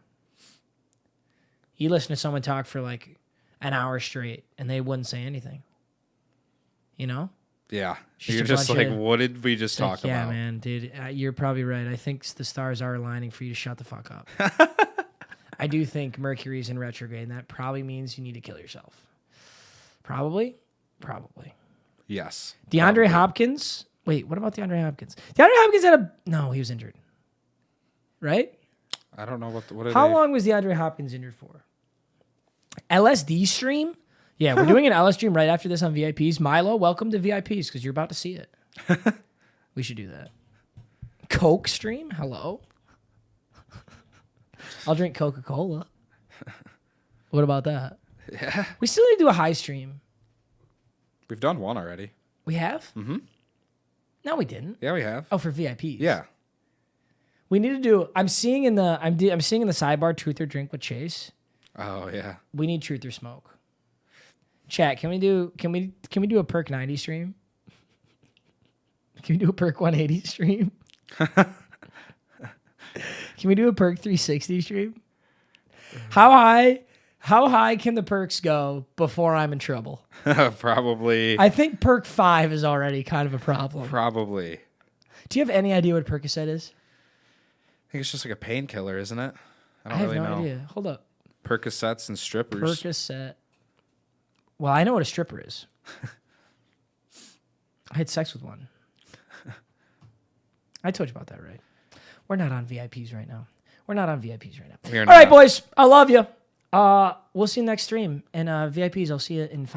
You listen to someone talk for like an hour straight and they wouldn't say anything. You know? Yeah. Just You're a just bunch like, of- what did we just talk Yeah, about? man, dude, you're probably right. I think the stars are aligning for you to shut the fuck up. I do think Mercury's in retrograde, and that probably means you need to kill yourself. Probably. Yes. DeAndre Hopkins. Wait, what about DeAndre Hopkins? DeAndre Hopkins no, he was injured. Right? I don't know what are How they? long was DeAndre Hopkins injured for? LSD stream? Yeah, we're doing an LS stream right after this on VIPs. Milo, welcome to VIPs because you're about to see it. We should do that. Coke stream? Hello? I'll drink Coca-Cola. What about that? Yeah. We still need to do a high stream. We've done one already. We have? Mm-hmm. No, we didn't. Yeah, we have. Oh, for VIPs. Yeah. We need to do. I'm seeing in the sidebar Truth or Drink with Chase. Oh yeah. We need Truth or Smoke. Chat, can we do a Perk 90 stream? Can we do a Perk 180 stream? Can we do a Perk 360 stream? How high can the perks go before I'm in trouble? Probably. I think Perk 5 is already kind of a problem. Probably. Do you have any idea what Percocet is? I think it's just like a painkiller, isn't it? I I don't have really no know. idea. Hold up. Percocets and strippers. Percocet. Well, I know what a stripper is. I had sex with one. I told you about that, right? We're not on VIPs right now. We are All not. right, boys. I love you. We'll see you next stream. And VIPs, I'll see you in 5